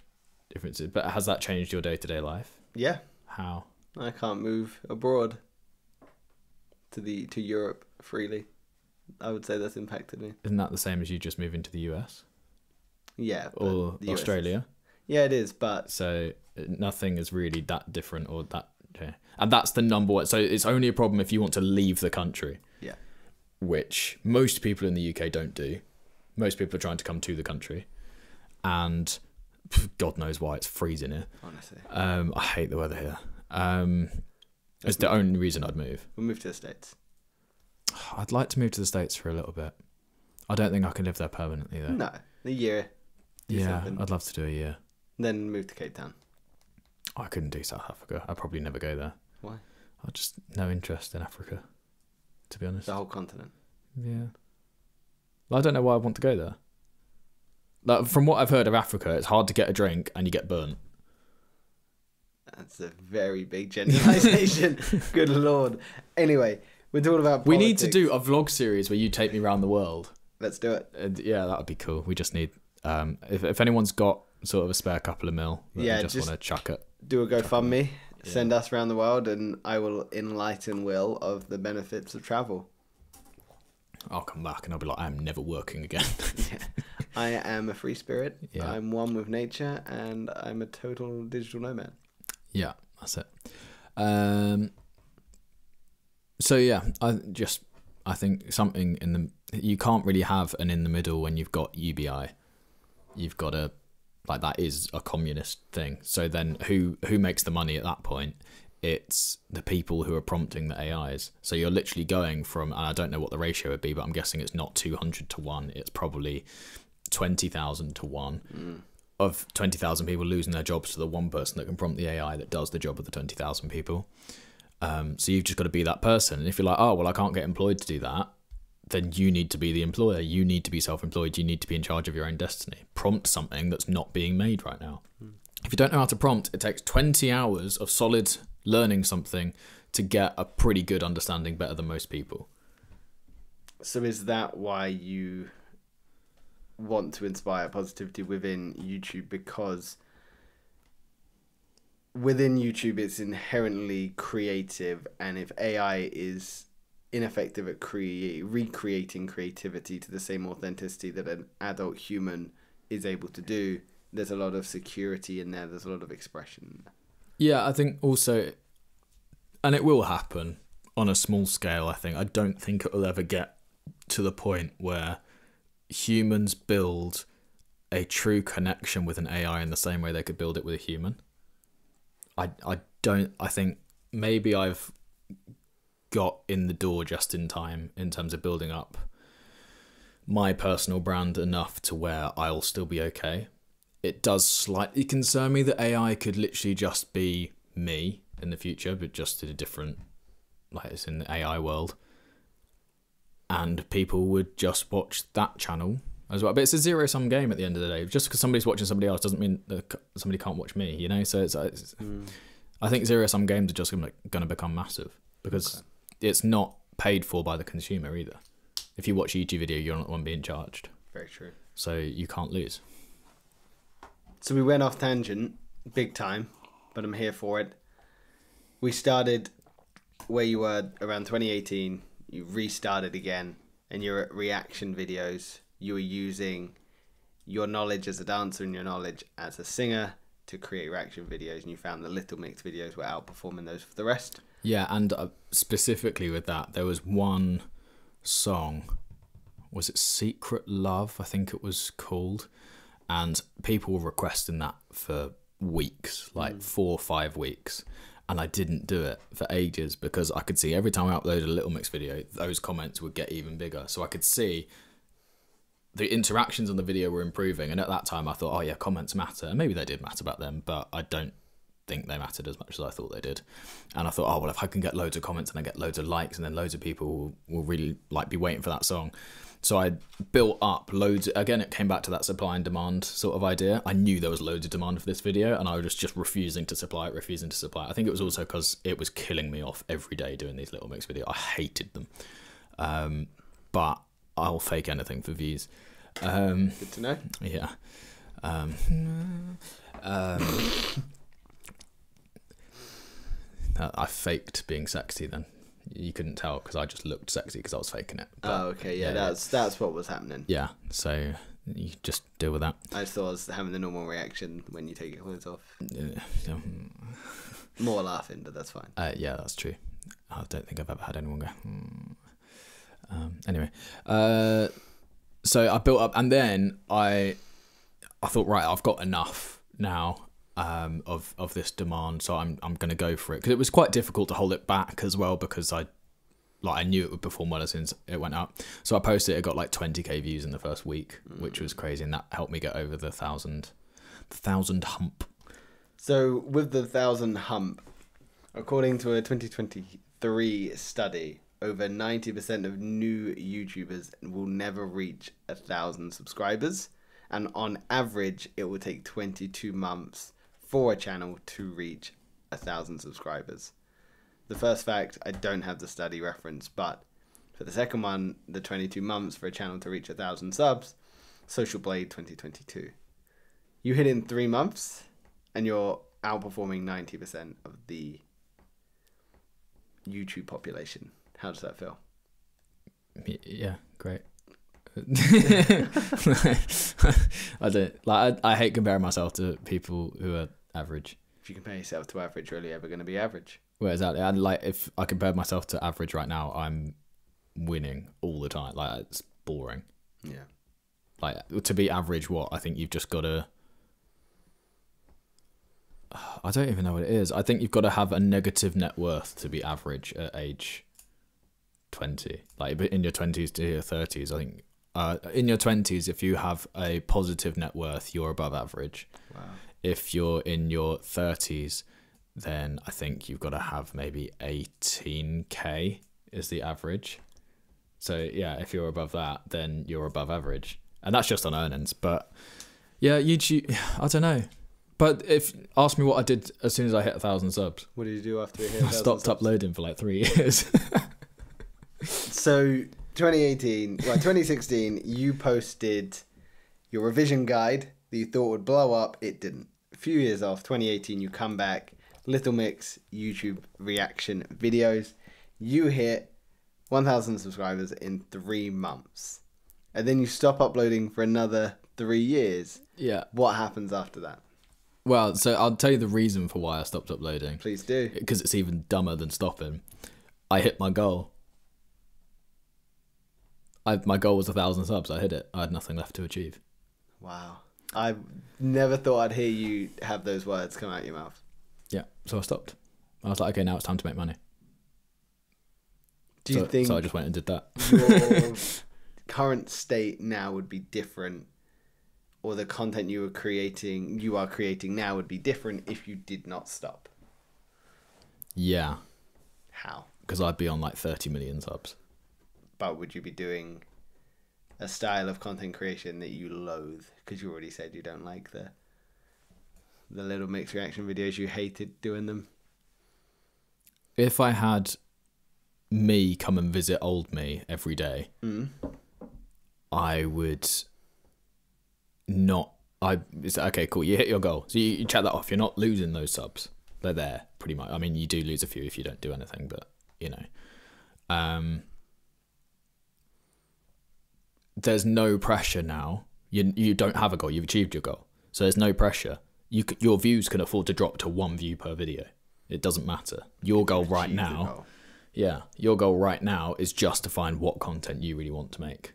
differences? But has that changed your day-to-day life? Yeah. How? I can't move abroad to Europe freely. I would say that's impacted me. Isn't that the same as you just moving to the US? Yeah. Or Australia? Yeah, it is, but... So nothing is really that different or that... Okay. And that's the number one. So it's only a problem if you want to leave the country. Yeah. Which most people in the UK don't do. Most people are trying to come to the country. And God knows why, it's freezing here. Honestly. I hate the weather here. It's the only reason I'd move. We'll move to the States. I'd like to move to the States for a little bit. I don't think I can live there permanently though. No, a year. Yeah, I'd love to do a year. Then move to Cape Town. I couldn't do South Africa. I'd probably never go there. Why? I just no interest in Africa, to be honest. The whole continent. Yeah. Well, I don't know why I want to go there. Like, from what I've heard of Africa, it's hard to get a drink and you get burnt. That's a very big generalization. Good Lord. Anyway, we're talking about politics. We need to do a vlog series where you take me around the world. Let's do it. Yeah, that would be cool. We just need... if anyone's got sort of a spare couple of mil that Yeah, you just just want to chuck it. Do a GoFundMe, Yeah. send us around the world, and I will enlighten Will of the benefits of travel. I'll come back and I'll be like, I'm never working again. Yeah. I am a free spirit. Yeah. I'm one with nature, and I'm a total digital nomad. Yeah, that's it. So yeah, I think something you can't really have an in the middle when you've got UBI. You've got to, like, that is a communist thing. So then who makes the money at that point? It's the people who are prompting the AIs. So you're literally going from, and I don't know what the ratio would be, but I'm guessing it's not 200 to 1. It's probably 20,000 to 1 of 20,000 people losing their jobs to the one person that can prompt the AI that does the job of the 20,000 people. So you've just got to be that person. And if you're like, oh, well, I can't get employed to do that, then you need to be the employer. You need to be self-employed. You need to be in charge of your own destiny. Prompt something that's not being made right now. If you don't know how to prompt, it takes 20 hours of solid learning something to get a pretty good understanding, better than most people. So is that why you want to inspire positivity within YouTube? Because within YouTube, it's inherently creative, and if AI is ineffective at recreating creativity to the same authenticity that an adult human is able to do, there's a lot of security in there. There's a lot of expression in there. Yeah, I think also, and it will happen on a small scale, I think. I don't think it will ever get to the point where humans build a true connection with an AI in the same way they could build it with a human. I think maybe I've got in the door just in time in terms of building up my personal brand enough to where I'll still be okay. It does slightly concern me that AI could literally just be me in the future, but just in a different, like, it's in the AI world. And people would just watch that channel as well. But it's a zero-sum game at the end of the day. Just because somebody's watching somebody else doesn't mean that somebody can't watch me, you know? So it's I think zero-sum games are just going to become massive because it's not paid for by the consumer either. If you watch a YouTube video, you're not the one being charged. Very true. So you can't lose. So we went off tangent, big time, but I'm here for it. We started where you were around 2018. You restarted again, and you're at reaction videos. You were using your knowledge as a dancer and your knowledge as a singer to create reaction videos, and you found the Little Mix videos were outperforming those for the rest. Yeah, and specifically with that, there was one song. Was it Secret Love? I think it was called. And people were requesting that for weeks, like 4 or 5 weeks. And I didn't do it for ages because I could see every time I uploaded a Little Mix video, those comments would get even bigger. So I could see the interactions on the video were improving. And at that time I thought, oh yeah, comments matter. And maybe they did matter back then, but I don't think they mattered as much as I thought they did. And I thought, oh, well, if I can get loads of comments and I get loads of likes and then loads of people will really like be waiting for that song. So I built up loads. Again, it came back to that supply and demand sort of idea. I knew there was loads of demand for this video and I was just refusing to supply it. I think it was also because it was killing me off every day doing these Little Mix videos. I hated them. But I'll fake anything for views. Good to know. Yeah. I faked being sexy then. You couldn't tell because I just looked sexy because I was faking it. But, oh, okay, yeah, that's what was happening. Yeah, so you just deal with that. I just thought I was having the normal reaction when you take your clothes off. Yeah. More laughing, but that's fine. Yeah, that's true. I don't think I've ever had anyone go. Anyway, so I built up, and then I thought, right, I've got enough now. Of this demand, so I'm going to go for it because it was quite difficult to hold it back as well because I knew it would perform well as soon as it went out. So I posted it got like 20k views in the first week, which was crazy, and that helped me get over the 1,000 hump. So with the 1,000 hump, according to a 2023 study, over 90% of new YouTubers will never reach 1,000 subscribers, and on average it will take 22 months for a channel to reach 1,000 subscribers. The first fact, I don't have the study reference, but for the second one, the 22 months for a channel to reach 1,000 subs, Social Blade 2022. You hit it in 3 months, and you're outperforming 90% of the YouTube population. How does that feel? Yeah, great. I don't like. I hate comparing myself to people who are average. If you compare yourself to average, you're only ever going to be average. Well, exactly. And like, if I compare myself to average right now, I'm winning all the time. Like, it's boring. Yeah. Like, to be average, what? I think you've just got to. I don't even know what it is. I think you've got to have a negative net worth to be average at age 20. Like, in your 20s to your 30s, I think. In your 20s, if you have a positive net worth, you're above average. Wow. If you're in your 30s, then I think you've got to have maybe 18k is the average. So yeah, if you're above that, then you're above average. And that's just on earnings. But yeah, YouTube, I don't know. But if ask me what I did as soon as I hit 1,000 subs. What did you do after you hit 1,000 I stopped subs? uploading for like 3 years. So 2016, you posted your revision guide that you thought would blow up. It didn't. A few years off, 2018, you come back, Little Mix YouTube reaction videos. You hit 1,000 subscribers in 3 months. And then you stop uploading for another 3 years. Yeah. What happens after that? Well, so I'll tell you the reason for why I stopped uploading. Please do. Because it's even dumber than stopping. I hit my goal. My goal was 1,000 subs. I hit it. I had nothing left to achieve. Wow. I never thought I'd hear you have those words come out your mouth. Yeah, so I stopped. I was like, okay, now it's time to make money. Do you think so I just went and did that. your current state now would be different, or the content you are creating now would be different if you did not stop? Yeah, How? because I'd be on like 30 million subs. But would you be doing a style of content creation that you loathe? Because you already said you don't like the Little Mix reaction videos. You hated doing them. If I had me come and visit old me every day, I would not. Okay, cool. You hit your goal, so you check that off. You're not losing those subs. They're there pretty much. I mean, you do lose a few if you don't do anything, but you know, there's no pressure now. You don't have a goal. You've achieved your goal, so there's no pressure. Your views can afford to drop to 1 view per video. It doesn't matter. Your goal right now. Yeah, your goal right now is just to find what content you really want to make.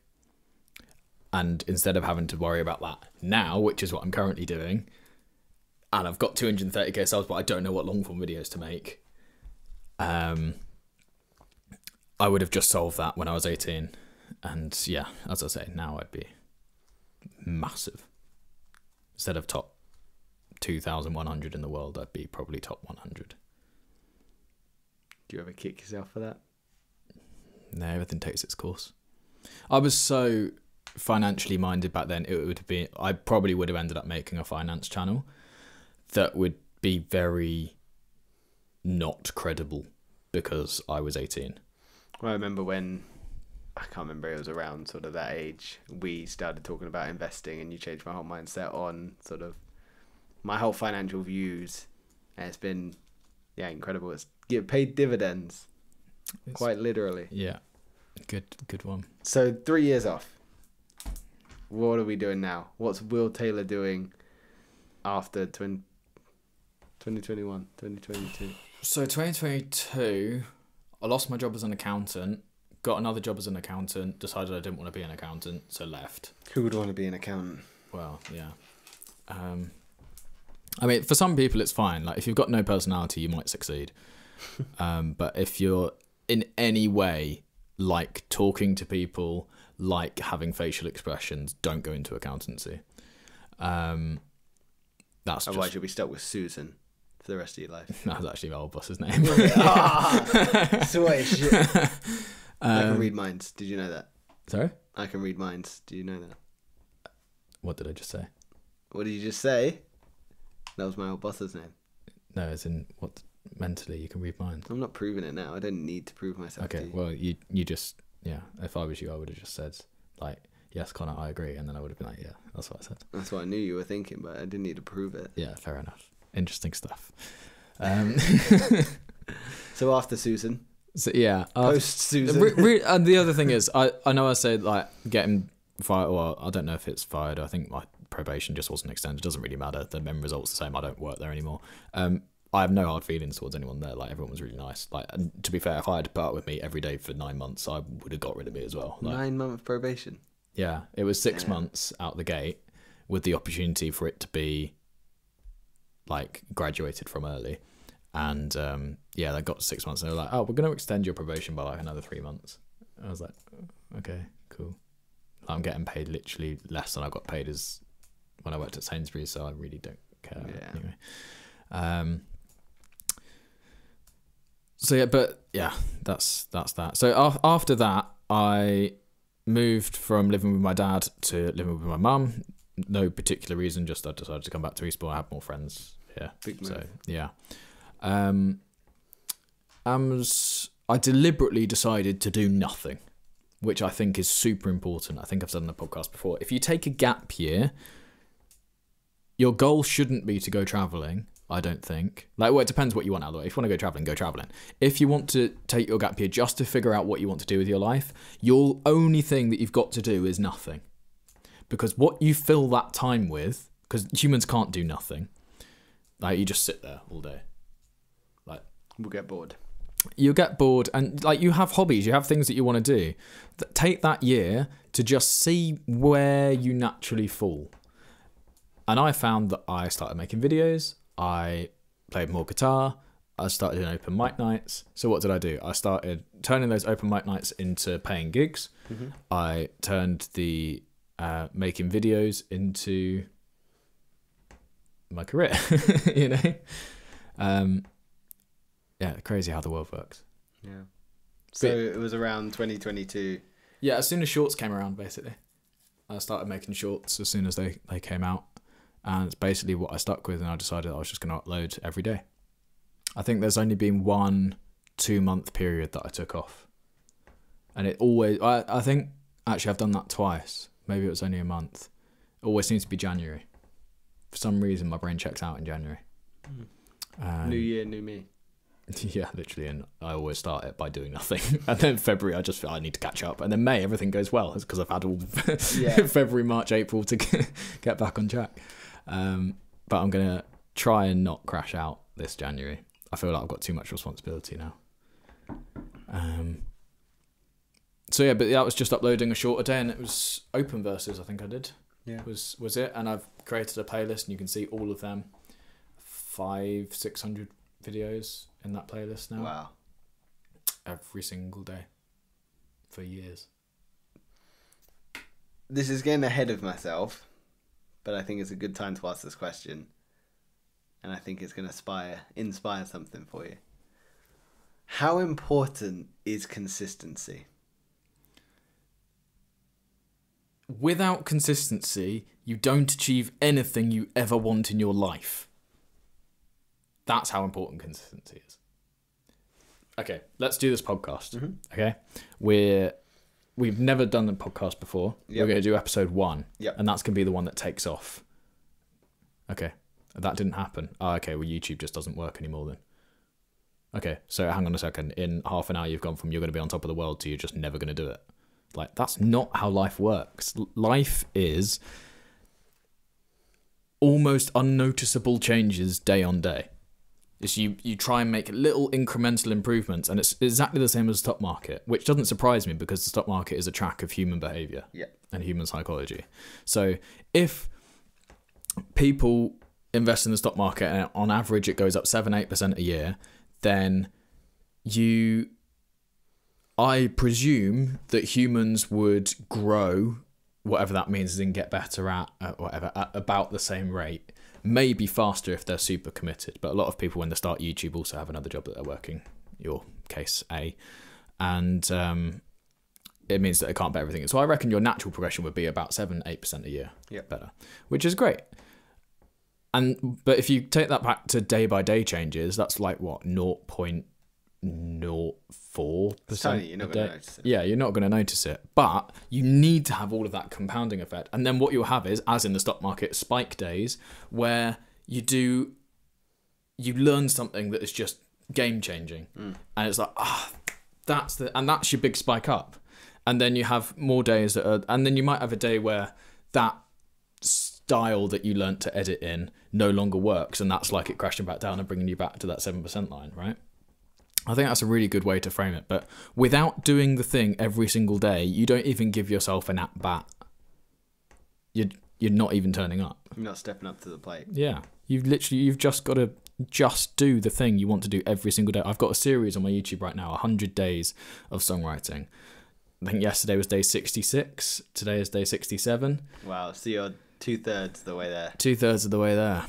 And instead of having to worry about that now, which is what I'm currently doing, and I've got 230k subs, but I don't know what long form videos to make, I would have just solved that when I was 18. And yeah, as I say, now I'd be massive. Instead of top 2,100 in the world, I'd be probably top 100. Do you ever kick yourself for that? No, everything takes its course. I was so financially minded back then. I probably would have ended up making a finance channel that would be very not credible because I was 18. Well, I remember when, I can't remember, it was around sort of that age, we started talking about investing, and you changed my whole mindset on sort of my whole financial views. And it's been, yeah, incredible. It's paid dividends, quite literally. Yeah, good one. So 3 years off. What are we doing now? What's Will Taylor doing after 2021, 2022? So 2022, I lost my job as an accountant, got another job as an accountant, decided I didn't want to be an accountant, so left. Who would want to be an accountant? Well, yeah. I mean, for some people it's fine. Like, if you've got no personality, you might succeed. But if you're in any way like talking to people, like having facial expressions, don't go into accountancy. Otherwise you'll be stuck with Susan for the rest of your life. That was actually my old boss's name. Sweet shit. I can read minds. Did you know that? Sorry? I can read minds. Do you know that? What did I just say? What did you just say? That was my old boss's name. No, as in what mentally you can read minds. I'm not proving it now. I don't need to prove myself to Okay, you. well, you just, yeah, if I was you, I would have just said, like, yes, Connor, I agree. And then I would have been like, yeah, that's what I said. That's what I knew you were thinking, but I didn't need to prove it. Yeah, fair enough. Interesting stuff. So after Susan, So yeah, post Susan, and the other thing is, I know I said like getting fired. Well, I don't know if it's fired. I think my probation just wasn't extended. It doesn't really matter. The end result's the same. I don't work there anymore. I have no hard feelings towards anyone there. Like, everyone was really nice. Like, and to be fair, if I had to put up with me every day for 9 months, I would have got rid of me as well. Like, 9-month probation. Yeah, it was 6 months out the gate with the opportunity for it to be like graduated from early. And yeah, they got 6 months and they were like, oh, we're going to extend your probation by like another 3 months. I was like, okay, cool. I'm getting paid literally less than I got paid as when I worked at Sainsbury's, so I really don't care. Yeah. Anyway. So yeah, but yeah, that's that. So after that, I moved from living with my dad to living with my mum. No particular reason, just I decided to come back to Eastbourne. I have more friends here. Big move. So yeah. I deliberately decided to do nothing, which I think is super important. I think I've said on the podcast before. If you take a gap year, your goal shouldn't be to go travelling, I don't think. Like, well, it depends what you want out of the way. If you want to go travelling, go travelling. If you want to take your gap year just to figure out what you want to do with your life, your only thing that you've got to do is nothing. Because what you fill that time with, because humans can't do nothing, like, you just sit there all day. Like, we'll get bored. You'll get bored, and like, you have hobbies, you have things that you want to do. Take that year to just see where you naturally fall. And I found that I started making videos, I played more guitar, I started doing open mic nights. So what did I do? I started turning those open mic nights into paying gigs. Mm-hmm. I turned the making videos into my career, you know? Yeah, crazy how the world works. Yeah. So it was around 2022. Yeah, as soon as shorts came around, basically. I started making shorts as soon as they came out. And it's basically what I stuck with, and I decided I was just going to upload every day. I think there's only been 1-2 month period that I took off. And it always, I think, actually I've done that twice. Maybe it was only a month. It always seems to be January. For some reason, my brain checks out in January. New year, new me. Yeah, literally, and I always start it by doing nothing. And then February, I just feel I need to catch up. And then May, everything goes well. It's because I've had all February, March, April to get back on track. But I'm going to try and not crash out this January. I feel like I've got too much responsibility now. So yeah, but that was just uploading a short a day, and it was open verses, I think I did. Yeah. Was it. And I've created a playlist, and you can see all of them. 500-600 videos in that playlist now. Wow. Every single day for years. This is getting ahead of myself, but I think it's a good time to ask this question, and I think it's going to inspire something for you. How important is consistency? Without consistency, you don't achieve anything you ever want in your life. That's how important consistency is. Okay, let's do this podcast. Mm-hmm. Okay, we've never done a podcast before. Yep. We're going to do episode 1, and that's going to be the one that takes off. Okay, that didn't happen. Oh, okay, well, YouTube just doesn't work anymore then. Okay, so hang on a second. In half an hour, you've gone from you're going to be on top of the world to you're just never going to do it. Like, that's not how life works. Life is almost unnoticeable changes day on day. Is you try and make little incremental improvements, and it's exactly the same as the stock market, which doesn't surprise me because the stock market is a track of human behavior and human psychology. So if people invest in the stock market and on average it goes up 7-8% a year, then I presume that humans would grow, whatever that means, and get better at about the same rate. Maybe faster if they're super committed, but a lot of people when they start YouTube also have another job that they're working, your case A, and it means that they can't bet everything. So I reckon your natural progression would be about 7-8% a year better, which is great. But if you take that back to day by day changes, that's like what, 0.9% 0.04% tiny, you're not a going day. to notice it. Yeah, you're not going to notice it. But you need to have all of that compounding effect. And then what you'll have is, as in the stock market, spike days where you learn something that is just game changing. And it's like, that's your big spike up. And then you have more days and then you might have a day where that style that you learnt to edit in no longer works, and that's like it crashing back down and bringing you back to that 7% line, right? I think that's a really good way to frame it. But without doing the thing every single day, you don't even give yourself an at-bat. You're not even turning up. You're not stepping up to the plate. Yeah. You've just got to just do the thing you want to do every single day. I've got a series on my YouTube right now, 100 days of songwriting. I think yesterday was day 66. Today is day 67. Wow. So you're 2/3 the way there. 2/3 of the way there.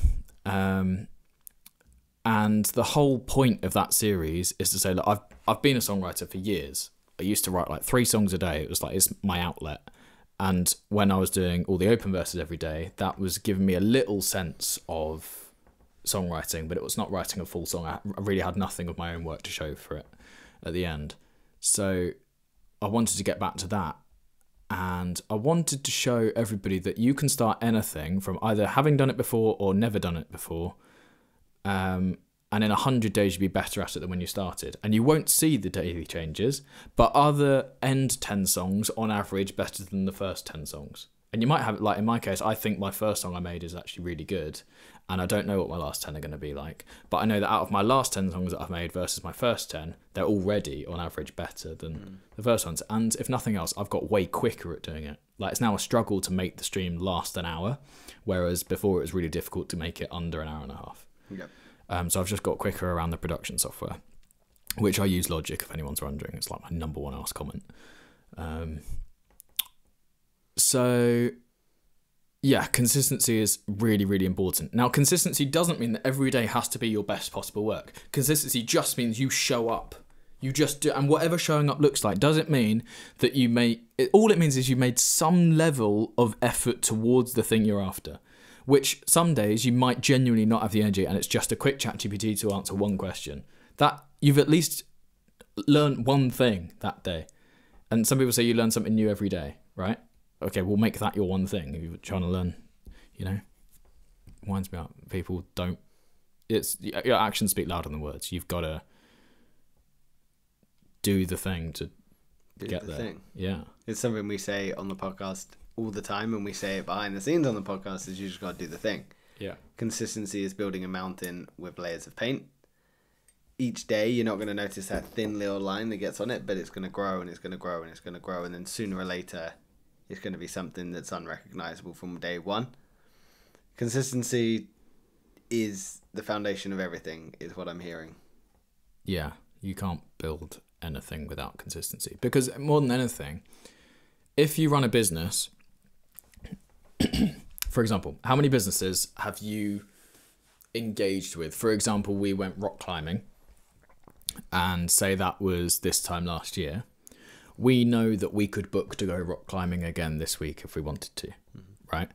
And the whole point of that series is to say, look, I've been a songwriter for years. I used to write like 3 songs a day. It was like, it's my outlet. And when I was doing all the open verses every day, that was giving me a little sense of songwriting, but it was not writing a full song. I really had nothing of my own work to show for it at the end. So I wanted to get back to that. And I wanted to show everybody that you can start anything from either having done it before or never done it before. And in 100 days, you'll be better at it than when you started. And you won't see the daily changes, but are the end 10 songs on average better than the first 10 songs? And you might have, like in my case, I think my first song I made is actually really good. And I don't know what my last 10 are going to be like. But I know that out of my last 10 songs that I've made versus my first 10, they're already on average better than the first ones. And if nothing else, I've got way quicker at doing it. Like, it's now a struggle to make the stream last an hour, whereas before it was really difficult to make it under an hour and a half. Yep. So I've just got quicker around the production software, which I use Logic, if anyone's wondering. It's like my number one ask comment. So yeah, consistency is really, really important. Now, consistency doesn't mean that every day has to be your best possible work. Consistency just means you show up. You just do, and whatever showing up looks like, does it mean that all it means is you made some level of effort towards the thing you're after, which some days you might genuinely not have the energy and it's just a quick ChatGPT to answer one question. That you've at least learned one thing that day. And some people say you learn something new every day, right? Okay, we'll make that your one thing. If you're trying to learn, winds me up. People don't, your actions speak louder than words. You've got to do the thing to get there. Thing. Yeah. It's something we say on the podcast all the time, and we say it behind the scenes on the podcast, is you just got to do the thing. Yeah. Consistency is building a mountain with layers of paint. Each day you're not going to notice that thin little line that gets on it, but it's going to grow and it's going to grow and it's going to grow, and then sooner or later it's going to be something that's unrecognizable from day one. Consistency is the foundation of everything, is what I'm hearing. Yeah, you can't build anything without consistency, because more than anything, if you run a business, for example, how many businesses have you engaged with? For example, we went rock climbing, and say that was this time last year. We know that we could book to go rock climbing again this week if we wanted to, right?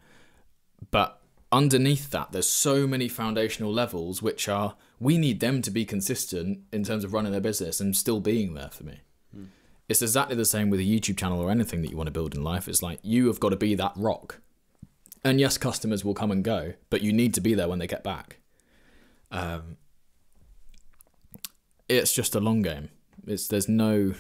But underneath that, there's so many foundational levels which are, we need them to be consistent in terms of running their business and still being there for me. It's exactly the same with a YouTube channel or anything that you want to build in life. It's like, you have got to be that rock. And yes, customers will come and go, but you need to be there when they get back. It's just a long game. There's no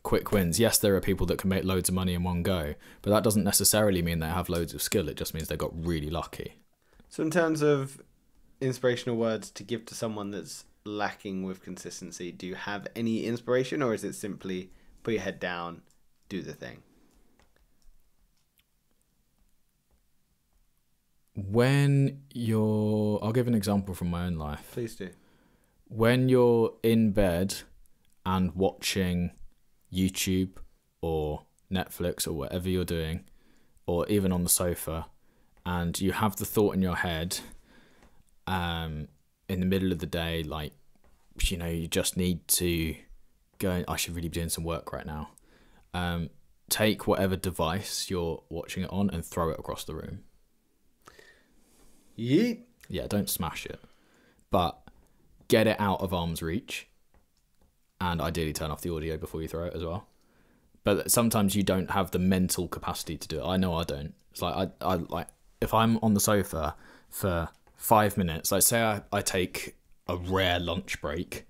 quick wins. Yes, there are people that can make loads of money in one go, but that doesn't necessarily mean they have loads of skill. It just means they got really lucky. So in terms of inspirational words to give to someone that's lacking with consistency, do you have any inspiration, or is it simply put your head down, do the thing? I'll give an example from my own life. Please do. When you're in bed and watching YouTube or Netflix or whatever you're doing, or even on the sofa, and you have the thought in your head in the middle of the day, like, you just need to go, I should really be doing some work right now. Take whatever device you're watching it on and throw it across the room. Yeet. Yeah, don't smash it, but get it out of arm's reach and ideally turn off the audio before you throw it as well. But sometimes you don't have the mental capacity to do it. I know I don't. It's like I like if I'm on the sofa for 5 minutes, like say I take a rare lunch break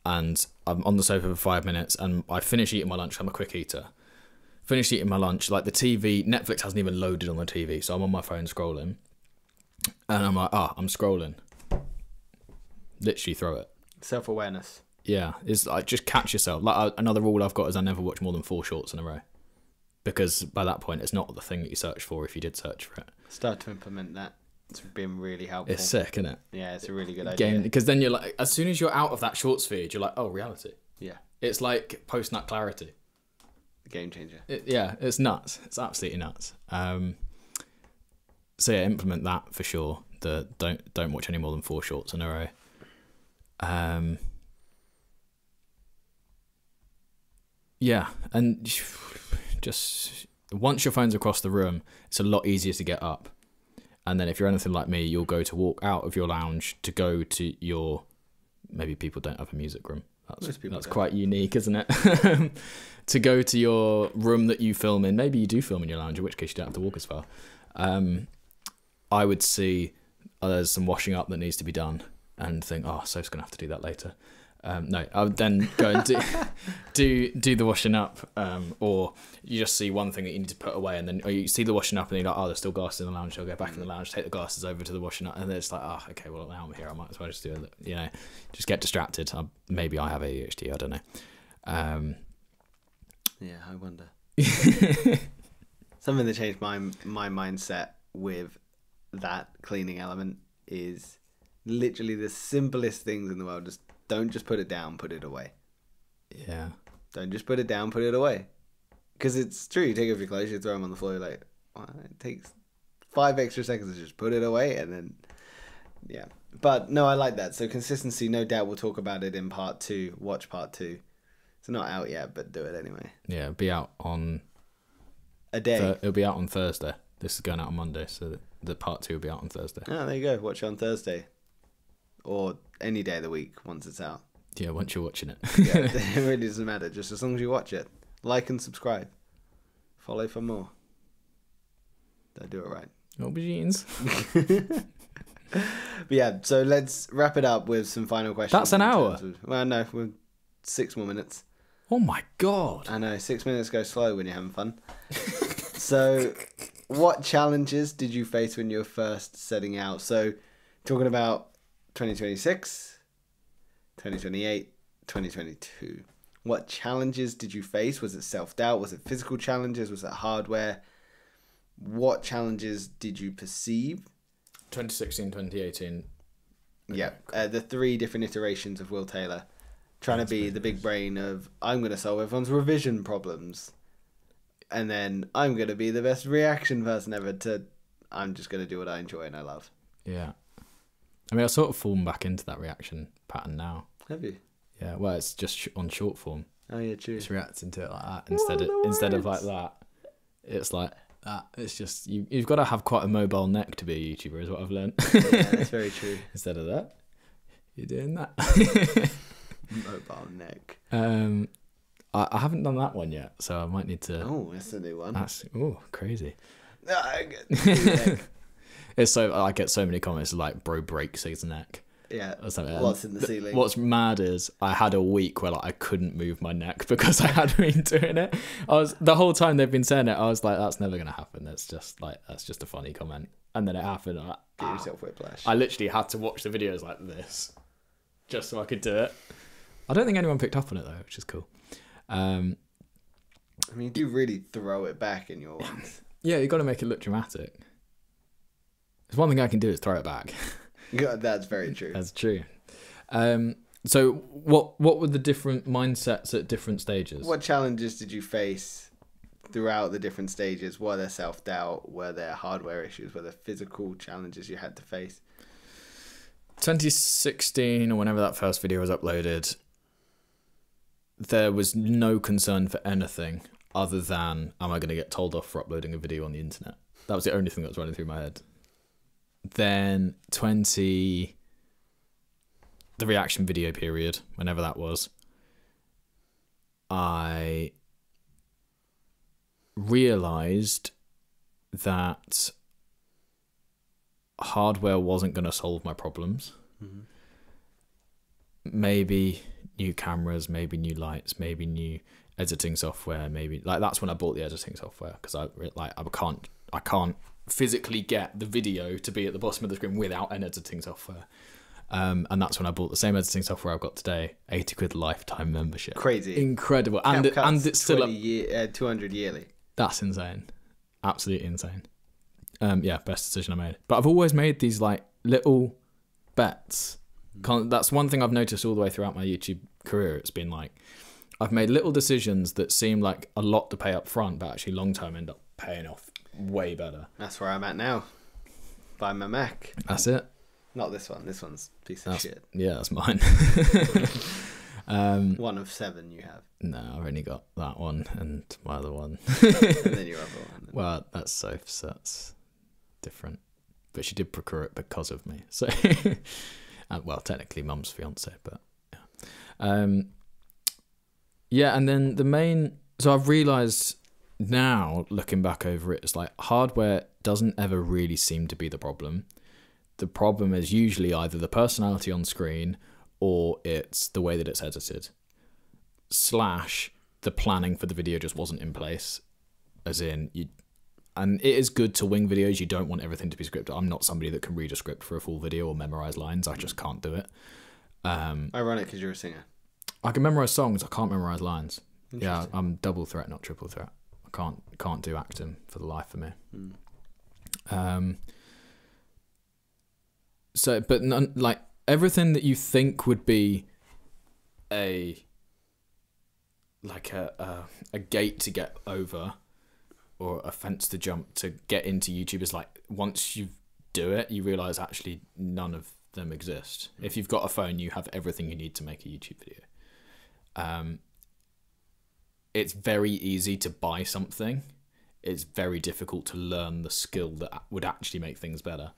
and I'm on the sofa for 5 minutes and I finish eating my lunch. I'm a quick eater. Finish eating my lunch, like the TV, Netflix hasn't even loaded on the TV, so I'm on my phone scrolling, and I'm like, I'm scrolling. Literally throw it. Self-awareness. Yeah, it's like just catch yourself. Like another rule I've got is I never watch more than 4 shorts in a row, because by that point it's not the thing that you search for if you did search for it. Start to implement that. It's been really helpful. It's sick, isn't it? Yeah, it's a really good idea. Because then you're like, as soon as you're out of that shorts feed, you're like, oh, reality. Yeah. It's like post-nut clarity. Game changer. It's nuts. It's absolutely nuts. So yeah, implement that for sure. Don't watch any more than 4 shorts in a row. Yeah, and just once your phone's across the room, it's a lot easier to get up. And then if you're anything like me, you'll go to walk out of your lounge to go to your. Maybe people don't have a music room. That's quite unique, isn't it? To go to your room that you film in. Maybe you do film in your lounge, in which case you don't have to walk as far. I would see there's some washing up that needs to be done and think, Soph's going to have to do that later. No, I would then go and do the washing up, or you just see one thing that you need to put away, and then or you see the washing up, and you're like, there's still glasses in the lounge. So I'll go back in the lounge, take the glasses over to the washing up, and then it's like, okay, well now I'm here, I might as well just do it. Just get distracted. Maybe I have ADHD. I don't know. Yeah, I wonder. Something that changed my mindset with that cleaning element is literally the simplest things in the world. Don't just put it down, put it away. Yeah. Don't just put it down, put it away. Because it's true, you take off your clothes, you throw them on the floor, you're like, it takes 5 extra seconds to just put it away, and then, yeah. But, no, I like that. So consistency, no doubt we'll talk about it in part 2. Watch part 2. It's not out yet, but do it anyway. Yeah, it'll be out on... a day. It'll be out on Thursday. This is going out on Monday, so the part 2 will be out on Thursday. Oh, there you go. Watch it on Thursday. Or any day of the week once it's out. Yeah, once you're watching it. Yeah, it really doesn't matter. Just as long as you watch it. Like and subscribe. Follow for more. Did I do it right? Aubergines. But yeah, so let's wrap it up with some final questions. That's an hour. Well, no, we're 6 more minutes. Oh my god. I know, 6 minutes go slow when you're having fun. So, what challenges did you face when you were first setting out? So, talking about 2026, 2028, 2022. What challenges did you face? Was it self-doubt? Was it physical challenges? Was it hardware? What challenges did you perceive? 2016, 2018. Yeah, the 3 different iterations of Will Taylor. Trying to be the big brain of, I'm going to solve everyone's revision problems. And then I'm going to be the best reaction person ever to, I'm just going to do what I enjoy and I love. Yeah. I mean, I've sort of fallen back into that reaction pattern now. Have you? Yeah, well, it's just on short form. Oh, yeah, true. Just reacting to it like that instead of like that. It's like that. It's just, you've got to have quite a mobile neck to be a YouTuber is what I've learned. Yeah, that's very true. Instead of that, you're doing that. Mobile neck. I haven't done that one yet, so I might need to. Oh, that's a new one. That's crazy. Neck. It's so I get so many comments like, "Bro breaks his neck." Yeah. Or something. What's in the ceiling? What's mad is I had a week where like I couldn't move my neck because I had been doing it. The whole time they've been saying it, I was like, "That's never gonna happen. That's just a funny comment." And then it happened. And Get yourself whiplash. I literally had to watch the videos like this just so I could do it. I don't think anyone picked up on it though, which is cool. I mean, you do really throw it back in your ones. Yeah, you got to make it look dramatic. There's one thing I can do is throw it back. Yeah, that's very true. That's true. So what were the different mindsets at different stages? What challenges did you face throughout the different stages? Were there self-doubt? Were there hardware issues? Were there physical challenges you had to face? 2016 or whenever that first video was uploaded, there was no concern for anything other than, am I going to get told off for uploading a video on the internet? That was the only thing that was running through my head. Then the reaction video period, whenever that was, I realized that hardware wasn't going to solve my problems. Maybe new cameras, maybe new lights, maybe new editing software, maybe like that's when I bought the editing software, because I can't physically get the video to be at the bottom of the screen without an editing software. And that's when I bought the same editing software I've got today, 80 quid lifetime membership. Crazy. Incredible. And it's still 200 yearly. That's insane. Absolutely insane. Yeah, best decision I made. But I've always made these like little bets. That's one thing I've noticed all the way throughout my YouTube career. It's been like, I've made little decisions that seem like a lot to pay up front, but actually long term end up paying off way better. That's where I'm at now. Buy my Mac. That's it. Not this one. This one's a piece of shit. Yeah, that's mine. One of 7 you have. No, I've only got that one and my other one. And then your other one. Well, that's Soph's. That's different. But she did procure it because of me. So, well, technically Mum's fiance, but yeah. Yeah, and then so I've realised now, looking back over it, it's like hardware doesn't ever really seem to be the problem. The problem is usually either the personality on screen or it's the way that it's edited. / the planning for the video just wasn't in place. As in, and it is good to wing videos. You don't want everything to be scripted. I'm not somebody that can read a script for a full video or memorise lines. I just can't do it. Ironic because you're a singer. I can memorise songs. I can't memorise lines. Yeah, I'm double threat, not triple threat. I can't do acting for the life of me. So, but like everything that you think would be a gate to get over or a fence to jump to get into YouTube is like, once you do it, you realise actually none of them exist. If you've got a phone, you have everything you need to make a YouTube video. It's very easy to buy something. It's very difficult to learn the skill that would actually make things better.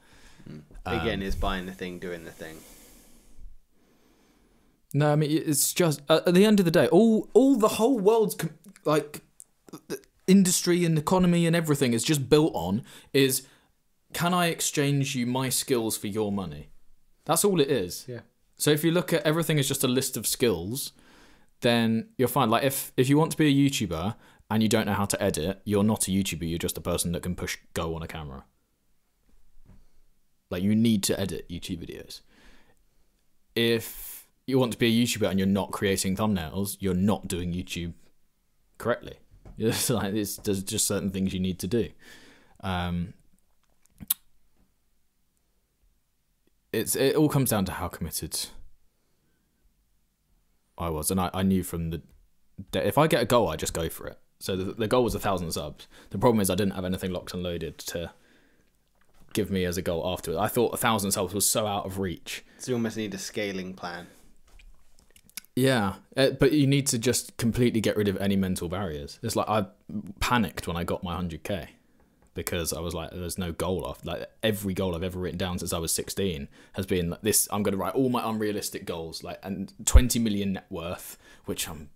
Again, is buying the thing, doing the thing. No, I mean, it's just at the end of the day, all the whole world's like the industry and economy and everything is just built on is, can I exchange you my skills for your money? That's all it is. Yeah. So if you look at everything as just a list of skills, then you're fine. Like if you want to be a YouTuber and you don't know how to edit, you're not a YouTuber. You're just a person that can push go on a camera. Like you need to edit YouTube videos. If you want to be a YouTuber and you're not creating thumbnails, you're not doing YouTube correctly. It's like there's just certain things you need to do. It all comes down to how committed I was, and I knew from the day, if I get a goal, I just go for it. So the goal was 1,000 subs. The problem is I didn't have anything locked and loaded to give me as a goal afterwards. I thought 1,000 subs was so out of reach. So you almost need a scaling plan. Yeah, but you need to just completely get rid of any mental barriers. It's like I panicked when I got my 100k because I was like, there's no goal off. Like every goal I've ever written down since I was 16 has been like this. I'm going to write all my unrealistic goals, like, and 20 million net worth, which I'm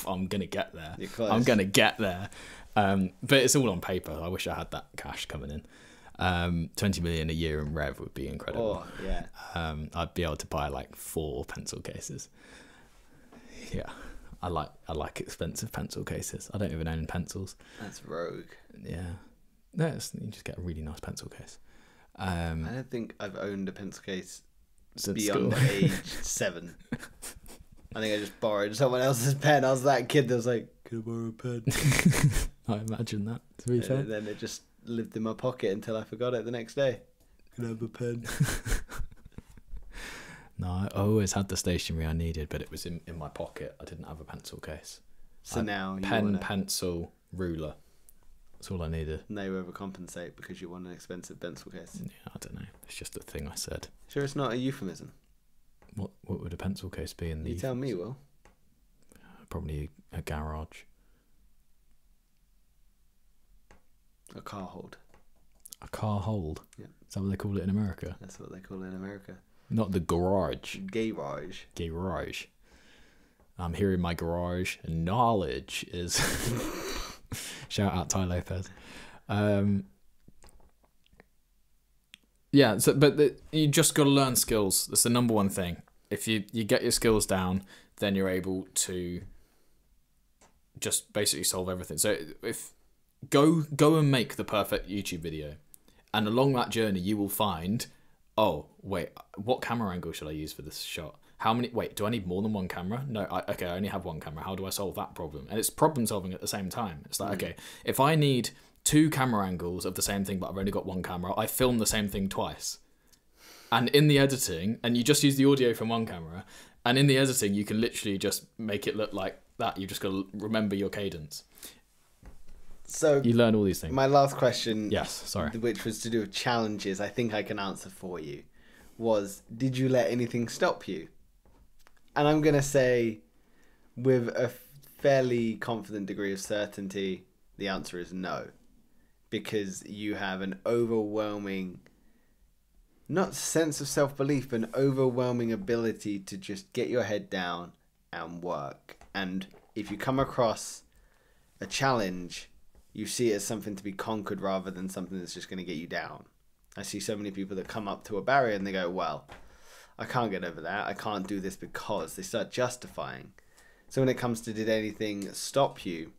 going to get there. I'm going to get there. But it's all on paper. I wish I had that cash coming in. 20 million a year in rev would be incredible. Oh, yeah. I'd be able to buy like 4 pencil cases. Yeah, I like expensive pencil cases. I don't even own pencils. That's rogue. Yeah, no, you just get a really nice pencil case. I don't think I've owned a pencil case Since beyond school. age 7. I think I just borrowed someone else's pen. I was that kid that was like, "Can I borrow a pen?" I imagine that, to be fair. And then it just lived in my pocket until I forgot it the next day. Can I have a pen? No, I always had the stationery I needed, but it was in my pocket. I didn't have a pencil case. So now you pen, pencil, ruler. That's all I needed. Now you overcompensate because you want an expensive pencil case. Yeah, I don't know. It's just a thing I said. Sure, it's not a euphemism. What would a pencil case be in the? You tell me, Will. Probably a garage. A car hold. A car hold? Yeah. Is that what they call it in America? That's what they call it in America. Not the garage. Garage. Garage. I'm here in my garage, and knowledge is... Shout out Ty Lopez. Yeah, you just got to learn skills. That's the number one thing. If you get your skills down, then you're able to just basically solve everything. So if go and make the perfect YouTube video, and along that journey you will find, oh wait, what camera angle should I use for this shot? Do I need more than one camera? No, I only have one camera. How do I solve that problem? And it's problem solving at the same time. It's like, okay, if I need 2 camera angles of the same thing, but I've only got one camera, I film the same thing twice. And in the editing, and you just use the audio from one camera, and in the editing, you can literally just make it look like that. You just got to remember your cadence. So you learn all these things. My last question, yes, sorry, which was to do with challenges, I think I can answer for you, was, did you let anything stop you? And I'm going to say, with a fairly confident degree of certainty, the answer is no. Because you have an overwhelming, not sense of self-belief, but an overwhelming ability to just get your head down and work. And if you come across a challenge, you see it as something to be conquered rather than something that's just going to get you down. I see so many people that come up to a barrier and they go, well, I can't get over that. I can't do this because they start justifying. So when it comes to did anything stop you,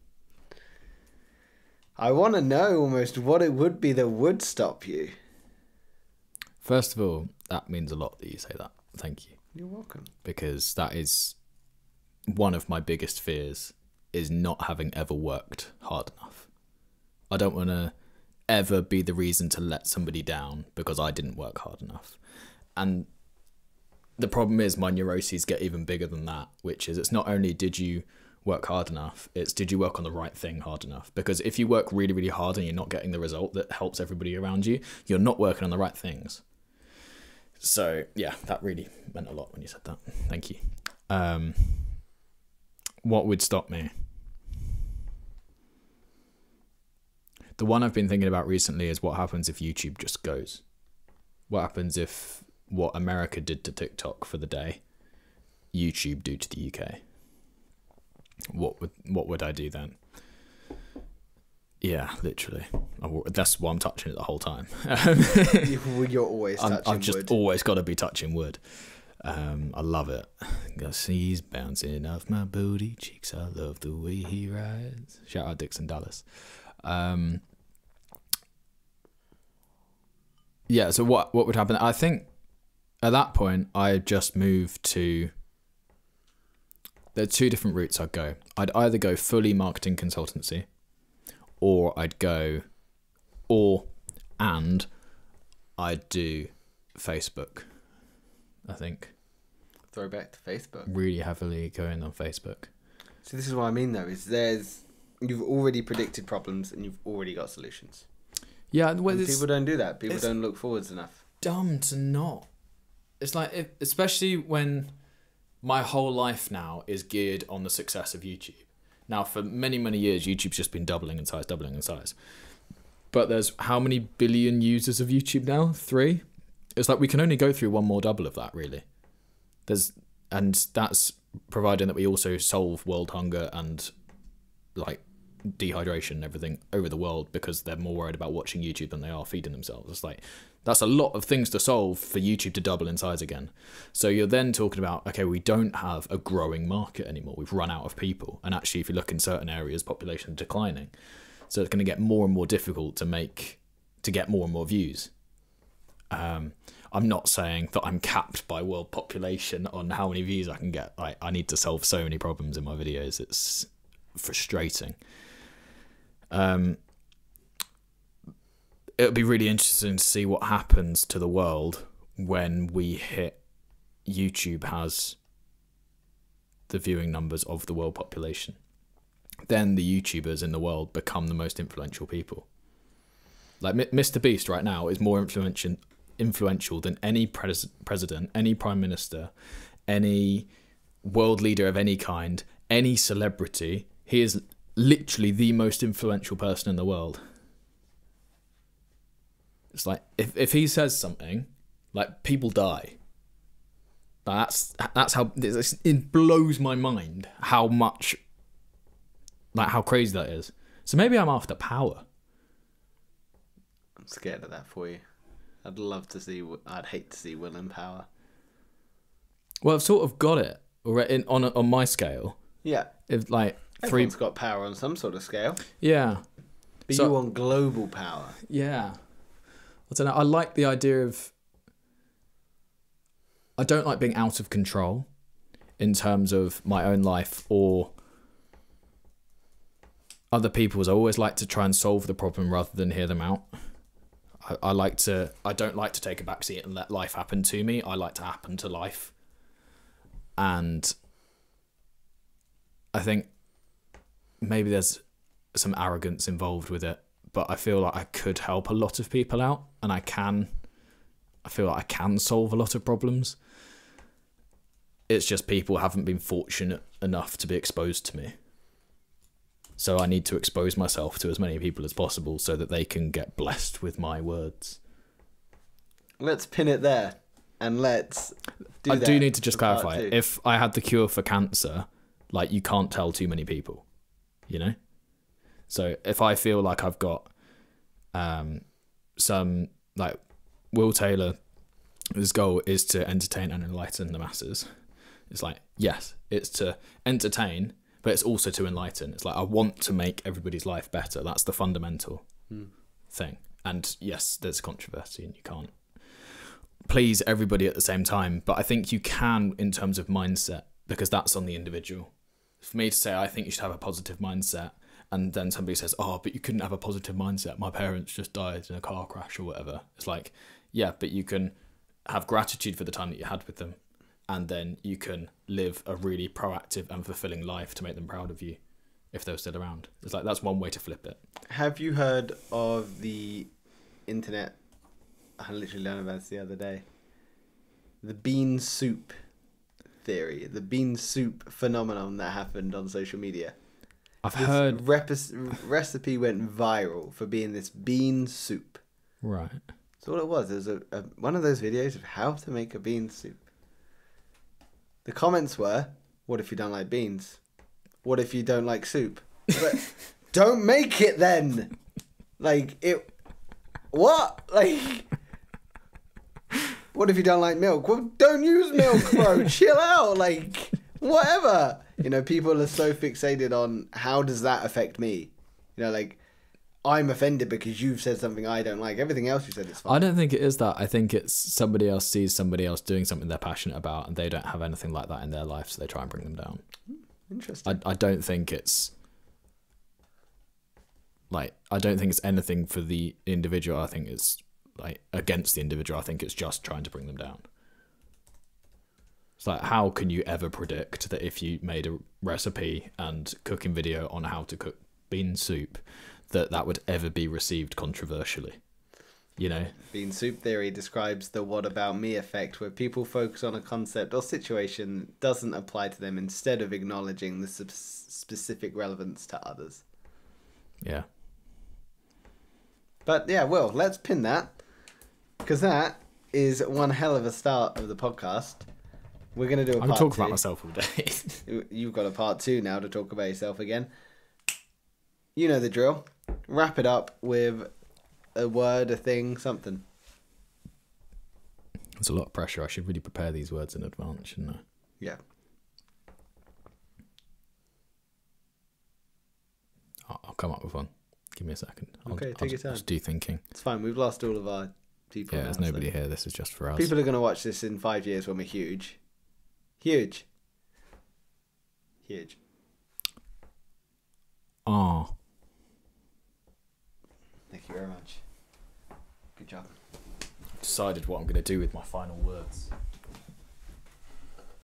I want to know almost what it would be that would stop you. First of all, that means a lot that you say that. Thank you. You're welcome. Because that is one of my biggest fears, is not having ever worked hard enough. I don't want to ever be the reason to let somebody down because I didn't work hard enough. And the problem is my neuroses get even bigger than that, which is it's not only did you work hard enough, it's did you work on the right thing hard enough? Because if you work really, really hard and you're not getting the result that helps everybody around you, you're not working on the right things. So yeah, that really meant a lot when you said that. Thank you. What would stop me? The one I've been thinking about recently is what happens if YouTube just goes? What happens if what America did to TikTok for the day, YouTube do to the UK? What would I do then? Yeah, literally. That's why I'm touching it the whole time. You're always touching wood. I've just always got to be touching wood. I love it. He's bouncing off my booty cheeks. I love the way he rides. Shout out Dixon Dallas. Yeah, so what would happen? I think at that point, I just moved to... There are 2 different routes I'd go. I'd either go fully marketing consultancy, or I'd do Facebook, I think. Throwback to Facebook. Really heavily going on Facebook. So this is what I mean, though, is you've already predicted problems and you've already got solutions. Yeah, well, people don't do that. People don't look forwards enough. Dumb to not. It's like, especially when my whole life now is geared on the success of YouTube. Now, for many, many years, YouTube's just been doubling in size. But there's how many billion users of YouTube now? 3? It's like we can only go through one more double of that, really. And that's providing that we also solve world hunger and like dehydration and everything over the world, because they're more worried about watching YouTube than they are feeding themselves. It's like, that's a lot of things to solve for YouTube to double in size again. So you're then talking about, okay, we don't have a growing market anymore. We've run out of people. And actually, if you look in certain areas, population is declining. So it's going to get more and more difficult to get more and more views. I'm not saying that I'm capped by world population on how many views I can get. I need to solve so many problems in my videos. It's frustrating. It'll be really interesting to see what happens to the world when we hit YouTube has the viewing numbers of the world population. Then the YouTubers in the world become the most influential people. Like Mr. Beast right now is more influential than any president, any prime minister, any world leader of any kind, any celebrity. He is literally the most influential person in the world. It's like, if he says something, like, people die. That's how it blows my mind how much, like how crazy that is. So maybe I'm after power. I'm scared of that for you. I'd hate to see will and power. Well, I've sort of got it already on my scale. Yeah. If like Everyone's got power on some sort of scale. Yeah. But you want global power. Yeah. I don't know. I like the idea of. I don't like being out of control in terms of my own life or other people's. I always like to try and solve the problem rather than hear them out. I don't like to take a backseat and let life happen to me. I like to happen to life. And I think maybe there's some arrogance involved with it, but I feel like I could help a lot of people out, and I feel like I can solve a lot of problems. It's just people haven't been fortunate enough to be exposed to me. So I need to expose myself to as many people as possible so that they can get blessed with my words. Let's pin it there, and let's do I that do need to just for part clarify, 2. if I had the cure for cancer, like, you can't tell too many people, you know? So if I feel like I've got some, like, Will Taylor, his goal is to entertain and enlighten the masses. It's like, yes, it's to entertain, but it's also to enlighten. It's like, I want to make everybody's life better. That's the fundamental thing. And yes, there's controversy and you can't please everybody at the same time. But I think you can in terms of mindset, because that's on the individual. For me to say, I think you should have a positive mindset, and then somebody says, oh, but you couldn't have a positive mindset. My parents just died in a car crash or whatever. It's like, yeah, but you can have gratitude for the time that you had with them. And then you can live a really proactive and fulfilling life to make them proud of you if they're still around. It's like, that's one way to flip it. Have you heard of the internet? I literally learned about this the other day. The bean soup theory, the bean soup phenomenon that happened on social media. I've heard... Recipe went viral for being this bean soup. Right. So all it was one of those videos of how to make a bean soup. The comments were, what if you don't like beans? What if you don't like soup? But don't make it then. Like, it... What? Like... What if you don't like milk? Well, don't use milk, bro. Chill out. Like, whatever. You know, people are so fixated on how does that affect me? You know, like, I'm offended because you've said something I don't like. Everything else you said is fine. I don't think it is that. I think it's somebody else sees somebody else doing something they're passionate about and they don't have anything like that in their life, so they try and bring them down. Interesting. I don't think it's... Like, I don't think it's anything for the individual. I think it's, like, against the individual. I think it's just trying to bring them down. It's like, how can you ever predict that if you made a recipe and cooking video on how to cook bean soup, that would ever be received controversially? You know? Bean soup theory describes the what about me effect, where people focus on a concept or situation that doesn't apply to them instead of acknowledging the specific relevance to others. Yeah. But yeah, Will, let's pin that, because that is one hell of a start of the podcast. We're going to do a part 2. I'm talking about myself all day. You've got a part 2 now to talk about yourself again. You know the drill. Wrap it up with a word, a thing, something. There's a lot of pressure. I should really prepare these words in advance, shouldn't I? Yeah. I'll come up with one. Give me a second. Okay, take your time. Just do thinking. It's fine. We've lost all of our people. Yeah, now, there's nobody here. This is just for us. People are going to watch this in 5 years when we're huge. Huge. Huge. Ah. Thank you very much. Good job. I've decided what I'm going to do with my final words.